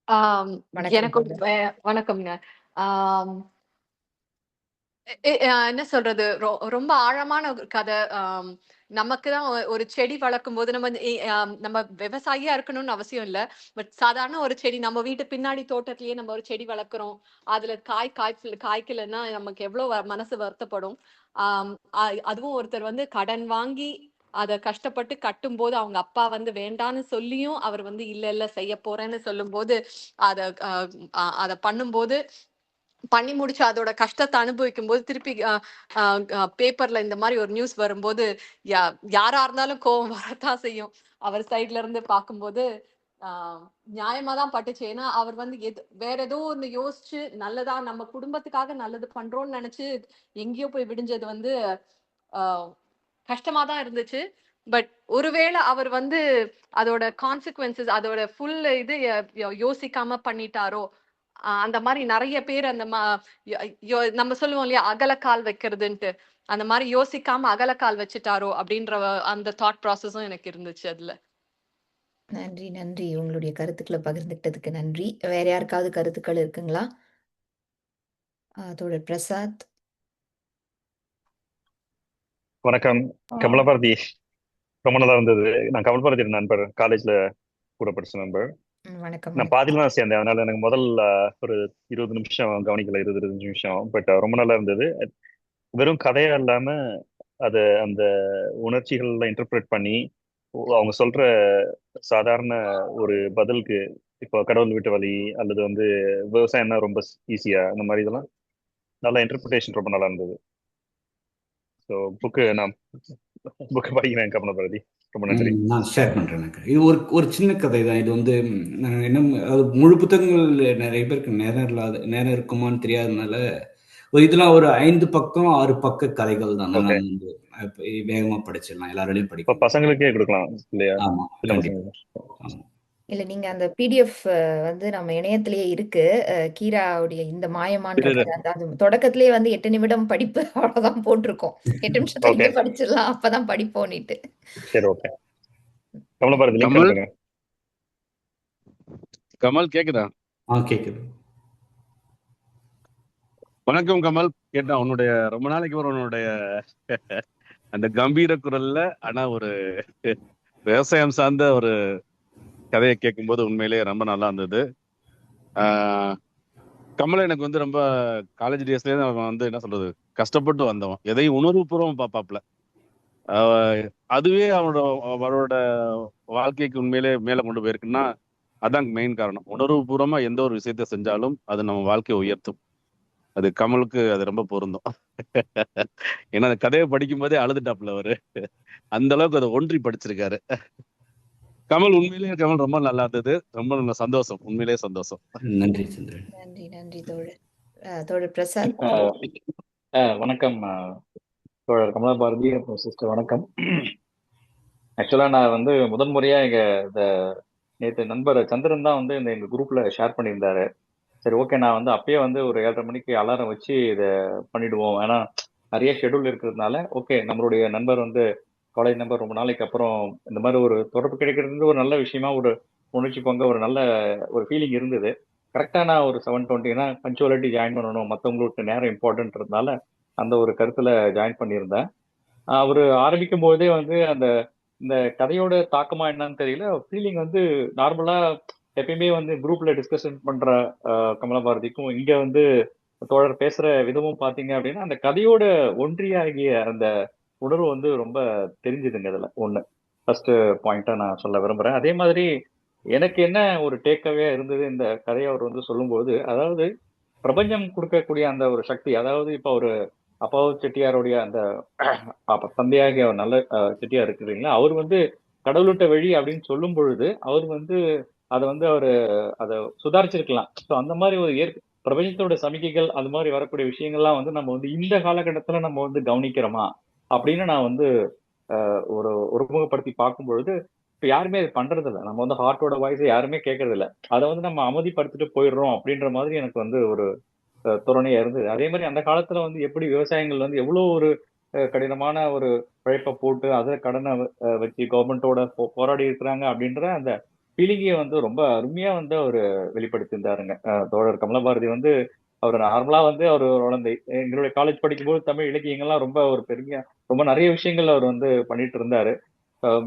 ஆம், வணக்கம் எனக்கு தோழர். வணக்கம்ங்க. ஆம், என்ன சொல்றது, ரொம்ப ஆழமான ஒரு கதை. நமக்கு தான் ஒரு செடி வளர்க்கும் போது நம்ம நம்ம விவசாயியா இருக்கணும்னு அவசியம் இல்ல. பட் சாதாரண ஒரு செடி நம்ம வீட்டு பின்னாடி தோட்டத்திலேயே நம்ம ஒரு செடி வளர்க்குறோம். அதுல காய்க்கலன்னா நமக்கு எவ்வளவு மனசு வருத்தப்படும். ஆம், அதுவும் ஒருத்தர் வந்து கடன் வாங்கி அத கஷ்டப்பட்டு கட்டும்போது அவங்க அப்பா வந்து வேண்டான்னு சொல்லியும் அவர் வந்து இல்ல இல்ல செய்ய போறேன்னு சொல்லும்போது அத அத பண்ணும்போது பண்ணி முடிச்சு அதோட கஷ்டத்தை அனுபவிக்கும் போது திருப்பி பேப்பர்ல இந்த மாதிரி ஒரு நியூஸ் வரும்போது யாரா இருந்தாலும் கோவம் வரத்தான் செய்யும். அவர் சைட்ல இருந்து பார்க்கும்போது ஆஹ் நியாயமா தான் பட்டுச்சு. ஏன்னா அவர் வந்து வேற ஏதோ ஒண்ணு யோசிச்சு நல்லதா நம்ம குடும்பத்துக்காக நல்லது பண்றோம்னு நினைச்சு எங்கேயோ போய் விடிஞ்சது வந்து ஆஹ் கஷ்டமா தான் இருந்துச்சு. பட் ஒருவேளை அவர் வந்து அதோட கான்சிக்வன்சஸ் அதோட ஃபுல் இது யோசிக்காம பண்ணிட்டாரோ, அந்த மாதிரி நிறைய பேர் அந்த நம்ம சொல்லுவோம் இல்லையா அகலக்கால் வைக்கிறதுன்ட்டு, அந்த மாதிரி யோசிக்காம அகலக்கால் வச்சுட்டாரோ அப்படின்ற அந்த தாட் ப்ராசஸும் எனக்கு இருந்துச்சு அதுல. நன்றி, நன்றி. உங்களுடைய கருத்துக்களை பகிர்ந்துக்கிட்டதுக்கு நன்றி. வேற யாருக்காவது கருத்துக்கள் இருக்குங்களா? தோழர் பிரசாத். வணக்கம். கமலபாரதி ரொம்ப நல்லா இருந்தது. நான் கமலபாரதி நண்பர், காலேஜ்ல கூட படிச்ச நண்பர். வணக்கம், நான் வணக்கம். பாதியில தான் சேர்ந்தேன், அதனால எனக்கு முதல் ஒரு 20 நிமிஷம் கவனிக்கல, 20-25 நிமிஷம். பட் ரொம்ப நல்லா இருந்தது. வெறும் கதையா இல்லாம அதை அந்த உணர்ச்சிகள்ல இன்டர்பிரேட் பண்ணி அவங்க சொல்ற சாதாரண ஒரு பதிலுக்கு, இப்போ கடவுள் விட்டு வழி அல்லது வந்து விவசாயம்னா ரொம்ப ஈஸியா, அந்த மாதிரி இதெல்லாம் நல்ல இன்டர்பிரிட்டேஷன் ரொம்ப நல்லா இருந்தது. ஸோ நான் புக்கு படிக்கிறேன் கமலபாரதி. ரொம்ப நன்றி. நான் ஷேர் பண்றேன் எனக்கு. இது ஒரு சின்ன கதை தான். இது வந்து என்ன, அது முழு புத்தகங்கள் நிறைய பேருக்கு நேரம் இருக்குமான்னு தெரியாதனால, இதெல்லாம் ஒரு 5 பக்கம் 6 பக்க கதைகள் தான். ஓகே, நான் வந்து வேகமா படிச்சிடலாம், எல்லாராலையும் படிக்க இப்போ முடியும். பசங்களுக்கே கொடுக்கலாம் இல்லையா? ஆமா, சின்ன கண்டிப்பா. பசங்க. ஆமா. இல்ல நீங்க அந்த பிடிஎஃப் வந்து நம்ம இணையத்திலேயே இருக்கு. கீராவுடைய இந்த மாயமான் இது கதை அது தொடக்கத்திலேயே வந்து 8 நிமிடம் படிப்பு அவ்வளவுதான் போட்டிருக்கோம். 8 நிமிஷத்துல ஓகே, இங்கே படிச்சிடலாம், அப்பதான் படிப்போம்னிட்டு. சரி, ஓகே. கமலபாரதி லிங்க் கமல் அனுப்புங்க. கமல் கேக்குதா? கேக்குது. வணக்கம் கமல். கேட்டா உன்னுடைய ரொம்ப நாளைக்கு வரும் உன்னுடைய அந்த கம்பீர குரல்ல, ஆனா ஒரு விவசாயம் சார்ந்த ஒரு கதையை கேட்கும்போது உண்மையிலேயே ரொம்ப நல்லா இருந்தது. கமல் எனக்கு வந்து ரொம்ப காலேஜ் டேஸ்லேயே அவன் வந்து என்ன சொல்றது, கஷ்டப்பட்டு வந்தவன், எதையும் உணர்வுபூர்வம் பார்ப்பாப்ல. அதுவே அவனோட வாழ்க்கைக்கு உண்மையிலே மேல கொண்டு போயிருக்குன்னா அதான் மெயின் காரணம். உணர்வுபூர்வமா எந்த ஒரு விஷயத்த செஞ்சாலும் அது நம்ம வாழ்க்கையை உயர்த்தும். அது கமலுக்கு அது ரொம்ப பொருந்தும். ஏன்னா அந்த கதையை படிக்கும் போதே அழுதுட்டாப்புல அவரு. அந்த அளவுக்கு அதை ஒன்றி படிச்சிருக்காரு. கமல் ரொம்ப நல்லா இருந்தது. ரொம்ப நல்ல சந்தோஷம், உண்மையிலேயே சந்தோஷம். நன்றி சந்திரன். நன்றி தோழர். தோழர் பிரசாத். வணக்கம் தோழர் கமலபாரதி, சிஸ்டர் வணக்கம். ஆக்சுவலா நான் வந்து முதன்முறையா இந்த நேற்று நண்பர் சந்திரன் தான் வந்து எங்க குரூப்ல ஷேர் பண்ணியிருந்தாரு. சரி, ஓகே, நான் வந்து அப்பயே வந்து ஒரு 7:30 மணிக்கு அலாரம் வச்சு இதை பண்ணிடுவோம், ஏன்னா நிறைய ஷெட்யூல் இருக்கிறதுனால. ஓகே, நம்மளுடைய நண்பர் வந்து காலேஜ் நம்பர் ரொம்ப நாளைக்கு அப்புறம் இந்த மாதிரி ஒரு தொடர்பு கிடைக்கிறது ஒரு நல்ல விஷயமா, ஒரு உணர்ச்சி பங்க ஒரு நல்ல ஒரு ஃபீலிங் இருந்தது. கரெக்டாக நான் ஒரு 7:20 பஞ்சுவாலிட்டி ஜாயின் பண்ணணும், மற்றவங்களுக்கு நேரம் இம்பார்ட்டன்ட்றதுனால அந்த ஒரு கருத்துல ஜாயின் பண்ணியிருந்தேன். அவர் ஆரம்பிக்கும் போதே வந்து இந்த கதையோட தாக்கமா என்னன்னு தெரியல, ஃபீலிங் வந்து நார்மலா எப்பயுமே வந்து குரூப்ல டிஸ்கஷன் பண்ற கமலபாரதிக்கும் இங்க வந்து தோழர் பேசுற விதமும் பாத்தீங்க அப்படின்னா அந்த கதையோட ஒன்றியாகிய அந்த உணர்வு வந்து ரொம்ப தெரிஞ்சுதுங்க. இதுல ஒண்ணு ஃபர்ஸ்ட் பாயிண்டா நான் சொல்ல விரும்புறேன். அதே மாதிரி எனக்கு என்ன ஒரு டேக்அவே இருந்தது இந்த கதையை அவர் வந்து சொல்லும்போது, அதாவது பிரபஞ்சம் கொடுக்கக்கூடிய அந்த ஒரு சக்தி, அதாவது இப்ப ஒரு அப்பாவு செட்டியாருடைய அந்த தந்தையாகிய அவர் நல்ல செட்டியார் இருக்கிறீங்களா, அவர் வந்து கடவுள்கிட்ட வழி அப்படின்னு சொல்லும் பொழுது அவர் வந்து அதை வந்து அவரு அதை சுதாரிச்சிருக்கலாம். ஸோ அந்த மாதிரி ஒரு பிரபஞ்சத்தோட சமிக்கைகள் அது மாதிரி வரக்கூடிய விஷயங்கள்லாம் வந்து நம்ம வந்து இந்த காலகட்டத்துல நம்ம வந்து கவனிக்கிறோமா அப்படின்னு நான் வந்து ஒரு ஒருமுகப்படுத்தி பார்க்கும் பொழுது இப்ப யாருமே அது பண்றது இல்லை. நம்ம வந்து ஹார்ட்டோட வாய்ஸை யாருமே கேட்கறது இல்லை. அதை வந்து நம்ம அமைதிப்படுத்திட்டு போயிடுறோம் அப்படின்ற மாதிரி எனக்கு வந்து ஒரு தோரணையா இருந்தது. அதே மாதிரி அந்த காலத்துல வந்து எப்படி விவசாயிகள் வந்து எவ்வளவு ஒரு கடினமான ஒரு உழைப்பை போட்டு அதை கடனை வச்சு கவர்மெண்டோட போராடி இருக்கிறாங்க அப்படின்ற அந்த ஃபீலிங்கை வந்து ரொம்ப அருமையா வந்து அவர் வெளிப்படுத்தியிருந்தாருங்க. தோழர் கமலபாரதி வந்து அவர் நார்மலா வந்து அவர் குழந்தை எங்களுடைய காலேஜ் படிக்கும்போது தமிழ் இலக்கியங்கள்லாம் ரொம்ப ஒரு பெருமையா ரொம்ப நிறைய விஷயங்கள் அவர் வந்து பண்ணிட்டு இருந்தாரு.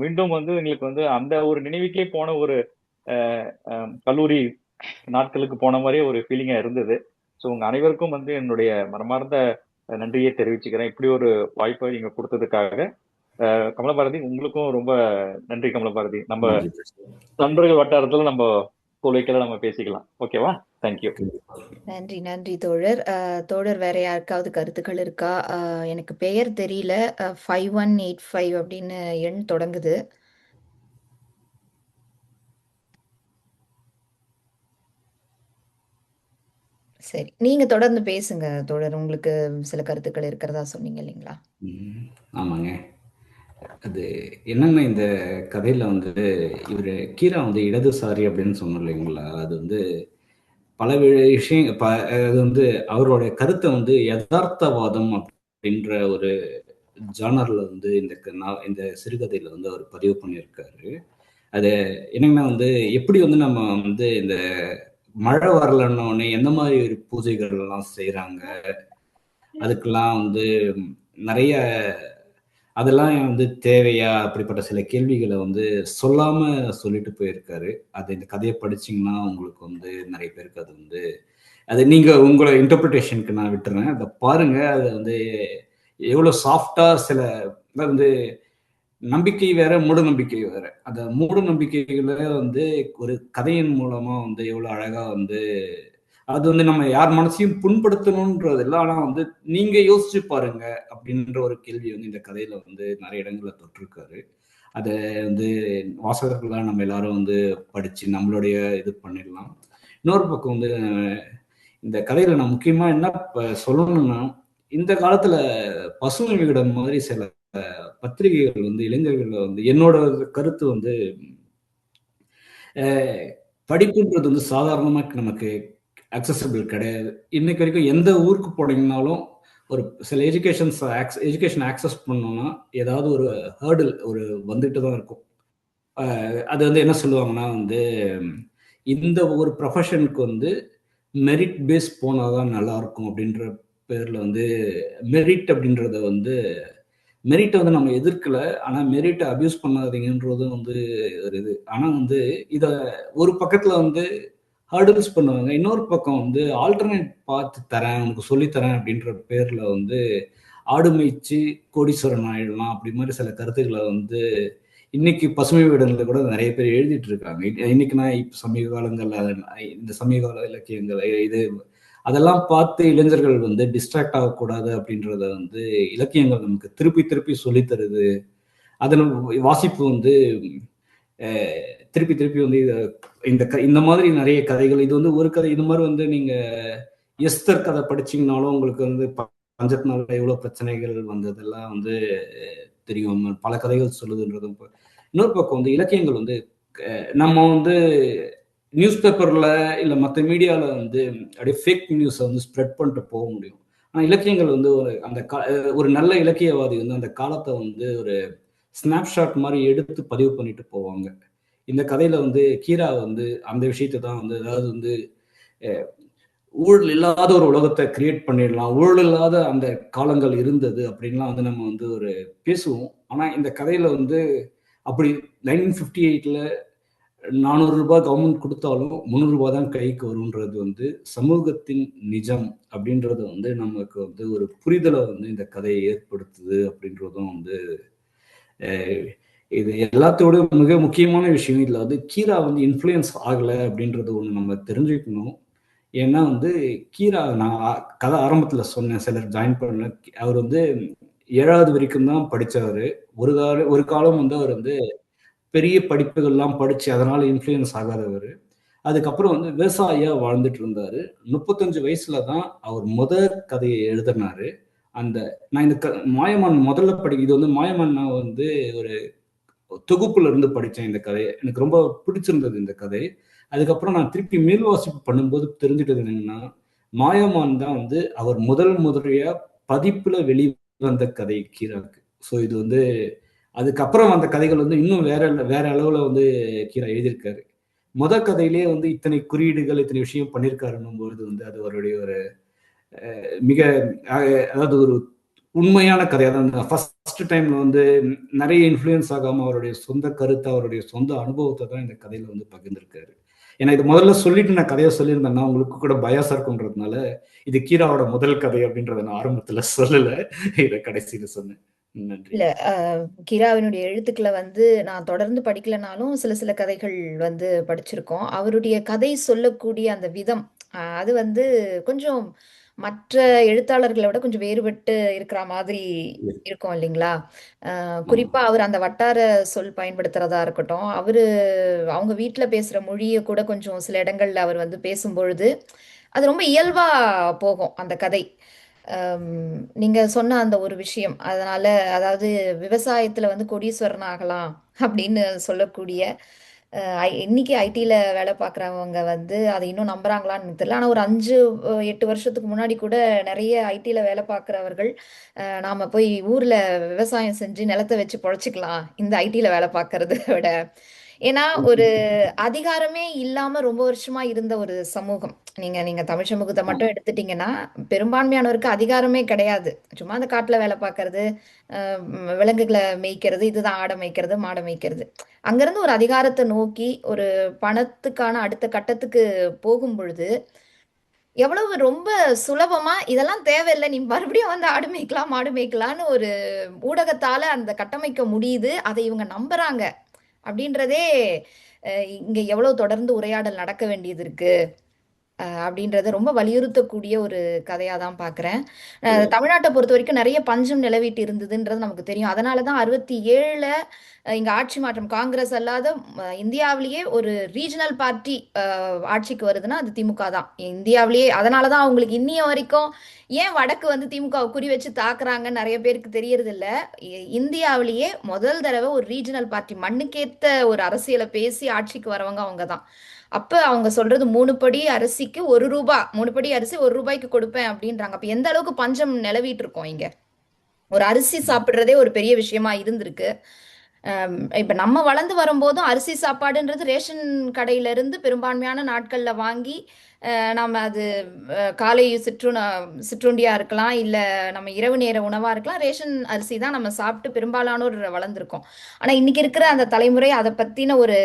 மீண்டும் வந்து எங்களுக்கு வந்து அந்த ஒரு நினைவுக்கே போன ஒரு கல்லூரி நாட்களுக்கு போன மாதிரியே ஒரு ஃபீலிங்கா இருந்தது. ஸோ உங்க அனைவருக்கும் வந்து என்னுடைய மனமார்ந்த நன்றியை தெரிவிச்சுக்கிறேன், இப்படி ஒரு வாய்ப்பை நீங்க கொடுத்ததுக்காக. கமலபாரதி, உங்களுக்கும் ரொம்ப நன்றி. கமலபாரதி, நம்ம நண்பர்கள் வட்டாரத்துல நம்ம தொலைக்கல நம்ம பேசிக்கலாம். ஓகேவா? தேங்க்யூ. நன்றி தோழர். தோழர் வேற யாருக்காவது கருத்துக்கள் இருக்கா? எனக்கு பெயர் தெரியல. 5185 அப்படின்னு எண் தொடங்குது. சரி, நீங்க தொடர்ந்து பேசுங்க தோழர். உங்களுக்கு சில கருத்துக்கள் இருக்கிறதா சொன்னீங்க இல்லைங்களா? ஆமாங்க. அது என்னன்னா, இந்த கதையில வந்து இவர் கீரா வந்து இடதுசாரி அப்படின்னு சொன்னோம் இல்லைங்களா, அது வந்து பல விஷயம் அது வந்து அவருடைய கருத்தை வந்து யதார்த்தவாதம் அப்படின்ற ஒரு ஜானர்ல வந்து இந்த சிறுகதையில வந்து அவர் பதிவு பண்ணியிருக்காரு. அது என்னங்கன்னா வந்து எப்படி வந்து நம்ம வந்து இந்த மழை வரலன்ன உடனே எந்த மாதிரி ஒரு பூஜைகள் எல்லாம் செய்யறாங்க, அதுக்கெல்லாம் வந்து நிறைய அதெல்லாம் வந்து தேவையா, அப்படிப்பட்ட சில கேள்விகளை வந்து சொல்லாம சொல்லிட்டு போயிருக்காரு. அது இந்த கதையை படிச்சீங்கன்னா உங்களுக்கு வந்து நிறைய பேருக்கு அது வந்து அது நீங்க உங்களோட இன்டர்பிரிட்டேஷனுக்கு நான் விட்டுறேன். அதை பாருங்க. அது வந்து எவ்வளவு சாஃப்டா சில வந்து நம்பிக்கை வேற, மூட நம்பிக்கை வேற. அந்த மூட நம்பிக்கைகளை வந்து ஒரு கதையின் மூலமா வந்து எவ்வளவு அழகா வந்து அது வந்து நம்ம யார் மனசையும் புண்படுத்தணும்ன்றது இல்லை, ஆனா வந்து நீங்க யோசிச்சு பாருங்க அப்படின்ற ஒரு கேள்வி வந்து இந்த கதையில வந்து நிறைய இடங்கள்ல தொட்டிருக்காரு. அதை வந்து வாசகர்களாக நம்ம எல்லாரும் வந்து படிச்சு நம்மளுடைய இது பண்ணிடலாம். இன்னொரு பக்கம் வந்து இந்த கதையில நான் முக்கியமா என்ன சொல்லணும்னா, இந்த காலத்துல பசுமை விகடன் மாதிரி சில பத்திரிகைகள் வந்து இளைஞர்கள் வந்து என்னோட கருத்து வந்து படிப்புன்றது வந்து சாதாரணமா நமக்கு அக்சசபிள் கிடையாது. இன்னைக்கு வரைக்கும் எந்த ஊருக்கு போனீங்கன்னாலும் ஒரு சில எஜுகேஷன் ஆக்சஸ் பண்ணோம்னா ஏதாவது ஒரு ஹேர்டில் ஒரு வந்துட்டு தான் இருக்கும். அது வந்து என்ன சொல்லுவாங்கன்னா வந்து இந்த ஒரு ப்ரொஃபஷனுக்கு வந்து மெரிட் பேஸ் போனாதான் நல்லா இருக்கும் அப்படின்ற பேர்ல வந்து மெரிட் அப்படின்றத வந்து மெரிட்டை வந்து நம்ம எதிர்க்கல, ஆனா மெரிட்டை அபியூஸ் பண்ணாதீங்கன்றது வந்து ஒரு இது. ஆனா வந்து இத ஒரு பக்கத்துல வந்து ஹர்டில்ஸ் பண்ணுவாங்க, இன்னொரு பக்கம் வந்து ஆல்டர்னேட் பார்த்து தரேன், உனக்கு சொல்லித்தரேன் அப்படின்ற பேர்ல வந்து ஆடு மேய்ச்சி கோடீஸ்வரன் ஆயிடலாம் அப்படி மாதிரி சில கருத்துக்களை வந்து இன்னைக்கு பசுமை வீடுகளில் கூட நிறைய பேர் எழுதிட்டு இருக்காங்க. இன்னைக்கு நான் இப்போ சமீப காலங்கள்ல இந்த சமீப கால இலக்கியங்கள் இது அதெல்லாம் பார்த்து இளைஞர்கள் வந்து டிஸ்ட்ராக்ட் ஆகக்கூடாது அப்படின்றத வந்து இலக்கியங்கள் நமக்கு திருப்பி திருப்பி சொல்லித் தருது. அதன் வாசிப்பு வந்து திருப்பி திருப்பி வந்து இந்த மாதிரி நிறைய கதைகள், இது வந்து ஒரு கதை, இது மாதிரி வந்து நீங்க எஸ்தர் கதை படிச்சீங்கனாலும் உங்களுக்கு வந்து பஞ்சத்தினால எவ்வளவு பிரச்சனைகள் வந்ததெல்லாம் வந்து தெரியும். பல கதைகள் சொல்லுதுன்றதும். இன்னொரு பக்கம் வந்து இலக்கியங்கள் வந்து நம்ம வந்து நியூஸ் பேப்பர்ல இல்ல மற்ற மீடியால வந்து அப்படியே ஃபேக் நியூஸை வந்து ஸ்ப்ரெட் பண்ணிட்டு போக முடியும். ஆனா இலக்கியங்கள் வந்து ஒரு நல்ல இலக்கியவாதி வந்து அந்த காலத்தை வந்து ஒரு ஸ்னாப்ஷாட் மாதிரி எடுத்து பதிவு பண்ணிட்டு போவாங்க. இந்த கதையில வந்து கீரா வந்து அந்த விஷயத்தை தான் வந்து, அதாவது வந்து ஊழல் இல்லாத ஒரு உலகத்தை கிரியேட் பண்ணிடலாம், ஊழல் இல்லாத அந்த காலங்கள் இருந்தது அப்படின்லாம் வந்து நம்ம வந்து ஒரு பேசுவோம். ஆனா இந்த கதையில வந்து அப்படி 1958ல 400 ரூபாய் கவர்மெண்ட் கொடுத்தாலும் 300 ரூபாய் தான் கைக்கு வரும்ன்றது வந்து சமூகத்தின் நிஜம் அப்படின்றது வந்து நமக்கு வந்து ஒரு புரிதலை வந்து இந்த கதையை ஏற்படுத்துது அப்படின்றதும் வந்து இது எல்லாத்தோட மிக முக்கியமான விஷயம். இதுல வந்து கீரா வந்து இன்ஃப்ளூயன்ஸ் ஆகலை அப்படின்றது ஒன்று நம்ம தெரிஞ்சுக்கணும். ஏன்னா வந்து கீரா, நான் கதை ஆரம்பத்துல சொன்னேன், சிலர் ஜாயின் பண்ண, அவர் வந்து 7வது வரைக்கும் தான் படிச்சவர். ஒரு காலம் வந்து அவர் வந்து பெரிய படிப்புகள்லாம் படிச்சு அதனால இன்ஃப்ளூயன்ஸ் ஆகாதவர். அதுக்கப்புறம் வந்து விவசாயியா வாழ்ந்துட்டு இருந்தாரு. 35 வயசுல தான் அவர் கதையை எழுதினாரு. நான் இந்த மாயமான் முதல்ல இது வந்து மாயமான் நான் வந்து ஒரு தொகுப்புல இருந்து படித்தேன் இந்த கதையை. எனக்கு ரொம்ப பிடிச்சிருந்தது இந்த கதை. அதுக்கப்புறம் நான் திருப்பி மேல் வாசிப்பு பண்ணும்போது தெரிஞ்சுட்டது என்னன்னா, மாயமான் தான் வந்து அவர் முதலியா பதிப்புல வெளிவந்த கதை கீராக்கு. ஸோ இது வந்து அதுக்கப்புறம் அந்த கதைகள் வந்து இன்னும் வேற அளவுல வந்து கீரா எழுதியிருக்காரு. கதையிலேயே வந்து இத்தனை குறியீடுகள், இத்தனை விஷயம் பண்ணியிருக்காருன்னும் பொழுது வந்து அது அவருடைய ஒரு மிக அதாவது ஒரு உண்மையான கதையாக தான். ஃபர்ஸ்ட் டைம்ல வந்து நிறைய இன்ஃப்ளூயன்ஸ் ஆகாம அவருடைய சொந்த கருத்தை, அவருடைய சொந்த அனுபவத்தை தான் இந்த கதையில வந்து பகிர்ந்திருக்காரு. ஏன்னா இது முதல்ல சொல்லிட்டு நான் கதையை சொல்லியிருந்தேன்னா உங்களுக்கு கூட பயாசா இருக்குன்றதுனால இது கீராவோட முதல் கதை அப்படின்றத நான் ஆரம்பத்துல சொல்லல, இதை கடைசியில சொன்னேன். நன்றி. இல்ல கீராவினுடைய எழுத்துக்களை வந்து நான் தொடர்ந்து படிக்கலனாலும் சில கதைகள் வந்து படிச்சிருக்கோம். அவருடைய கதை சொல்லக்கூடிய அந்த விதம் அது வந்து கொஞ்சம் மற்ற எழுத்தாளர்களை விட கொஞ்சம் வேறுபட்டு இருக்கிற மாதிரி இருக்கும் இல்லைங்களா? குறிப்பா அவர் அந்த வட்டார சொல் பயன்படுத்துறதா இருக்கட்டும், அவங்க வீட்டுல பேசுற மொழியை கூட கொஞ்சம் சில இடங்கள்ல அவர் வந்து பேசும்பொழுது அது ரொம்ப இயல்பா போகும் அந்த கதை. நீங்க சொன்ன அந்த ஒரு விஷயம், அதனால அதாவது விவசாயத்துல வந்து கோடீஸ்வரன் ஆகலாம் அப்படின்னு சொல்லக்கூடிய இன்னைக்கு ஐடில வேலை பார்க்குறவங்க வந்து அதை இன்னும் நம்புறாங்களான்னு தெரியல. ஆனால் ஒரு 5-8 வருஷத்துக்கு முன்னாடி கூட நிறைய ஐடில வேலை பார்க்குறவர்கள் நாம போய் ஊர்ல விவசாயம் செஞ்சு நிலத்தை வச்சு பொழைச்சிக்கலாம் இந்த ஐடில வேலை பார்க்கறத விட. ஏன்னா ஒரு அதிகாரமே இல்லாம ரொம்ப வருஷமா இருந்த ஒரு சமூகம். நீங்க தமிழ் சமூகத்தை மட்டும் எடுத்துட்டீங்கன்னா பெரும்பான்மையானவருக்கு அதிகாரமே கிடையாது. சும்மா அந்த காட்டுல வேலை பார்க்கறது, விலங்குகளை மேய்க்கிறது, இதுதான் ஆடை மேய்க்கிறது, மாடை மேய்க்கிறது. அங்கிருந்து ஒரு அதிகாரத்தை நோக்கி ஒரு பணத்துக்கான அடுத்த கட்டத்துக்கு போகும் பொழுது எவ்வளவு ரொம்ப சுலபமா இதெல்லாம் தேவையில்லை, நீ மறுபடியும் வந்து ஆடு மேய்க்கலாம் மாடு மேய்க்கலான்னு ஒரு ஊடகத்தால அந்த கட்டமைக்க முடியுது. அதை இவங்க நம்புறாங்க அப்படின்றதே இங்க எவ்வளவு தொடர்ந்து உரையாடல் நடக்க வேண்டியது இருக்கு அப்படின்றத ரொம்ப வலியுறுத்தக்கூடிய ஒரு கதையா தான் பாக்குறேன். தமிழ்நாட்டை பொறுத்த வரைக்கும் நிறைய பஞ்சம் நிலவிட்டு இருந்ததுன்றது நமக்கு தெரியும். அதனாலதான் 67ல இங்க ஆட்சி மாற்றம், காங்கிரஸ் அல்லாத இந்தியாவிலேயே ஒரு ரீஜனல் பார்ட்டி ஆட்சிக்கு வருதுன்னா அது திமுக தான் இந்தியாவிலேயே. அதனாலதான் அவங்களுக்கு இன்னிய வரைக்கும் ஏன் வடக்கு வந்து திமுக குறி வச்சு தாக்குறாங்கன்னு நிறைய பேருக்கு தெரியறது இல்ல. இந்தியாவிலேயே முதல் தடவை ஒரு ரீஜனல் பார்ட்டி மண்ணுக்கேத்த ஒரு அரசியலை பேசி ஆட்சிக்கு வரவங்க அவங்கதான். அப்ப அவங்க சொல்றது 3 படி அரிசிக்கு 1 ரூபாய், 3 படி அரிசி 1 ரூபாய்க்கு கொடுப்பேன் அப்படின்றாங்க. அப்ப எந்த அளவுக்கு பஞ்சம் நிலவிட்டு இருக்கோம் இங்க. ஒரு அரிசி சாப்பிடுறதே ஒரு பெரிய விஷயமா இருந்திருக்கு. இப்ப நம்ம வளர்ந்து வரும்போதும் அரிசி சாப்பாடுன்றது ரேஷன் கடையில இருந்து பெரும்பான்மையான நாட்கள்ல வாங்கி நம்ம அது காலை சிற்றுண்டியா இருக்கலாம், இல்ல நம்ம இரவு நேர உணவா இருக்கலாம், ரேஷன் அரிசி தான் நம்ம சாப்பிட்டு பெரும்பாலானோர் வளர்ந்துருக்கோம். ஆனா இன்னைக்கு இருக்கிற அந்த தலைமுறை அதை பத்தின ஒரு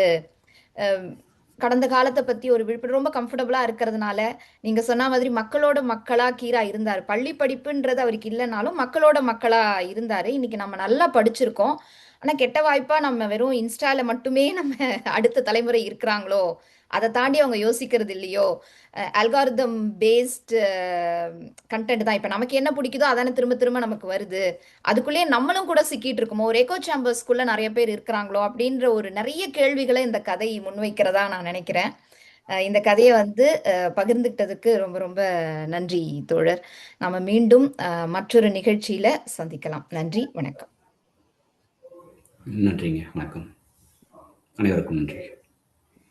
கடந்த காலத்தை பத்தி ஒரு விழிப்புணர்வு ரொம்ப கம்ஃபர்டபுளா இருக்கிறதுனால நீங்க சொன்ன மாதிரி மக்களோட மக்களா கீரா இருந்தாரு. பள்ளி படிப்புன்றது அவருக்கு இல்லைனாலும் மக்களோட மக்களா இருந்தாரு. இன்னைக்கு நம்ம நல்லா படிச்சிருக்கோம். ஆனால் கெட்ட வாய்ப்பாக நம்ம வெறும் இன்ஸ்டாவில் மட்டுமே நம்ம அடுத்த தலைமுறை இருக்கிறாங்களோ, அதை தாண்டி அவங்க யோசிக்கிறது இல்லையோ, அல்காரிதம் பேஸ்டு கண்டென்ட் தான் இப்போ நமக்கு என்ன பிடிக்குதோ அதானே திரும்ப திரும்ப நமக்கு வருது, அதுக்குள்ளேயே நம்மளும் கூட சிக்கிட்டு இருக்கோமோ, ஒரு எக்கோ சேம்பர்ஸ்குள்ளே நிறைய பேர் இருக்கிறாங்களோ அப்படின்ற ஒரு நிறைய கேள்விகளை இந்த கதை முன்வைக்கிறதா நான் நினைக்கிறேன். இந்த கதையை வந்து பகிர்ந்துக்கிட்டதுக்கு ரொம்ப ரொம்ப நன்றி தோழர். நாம மீண்டும் மற்றொரு நிகழ்ச்சியில சந்திக்கலாம். நன்றி, வணக்கம். நன்றிங்க, வணக்கம், அனைவருக்கும் நன்றி.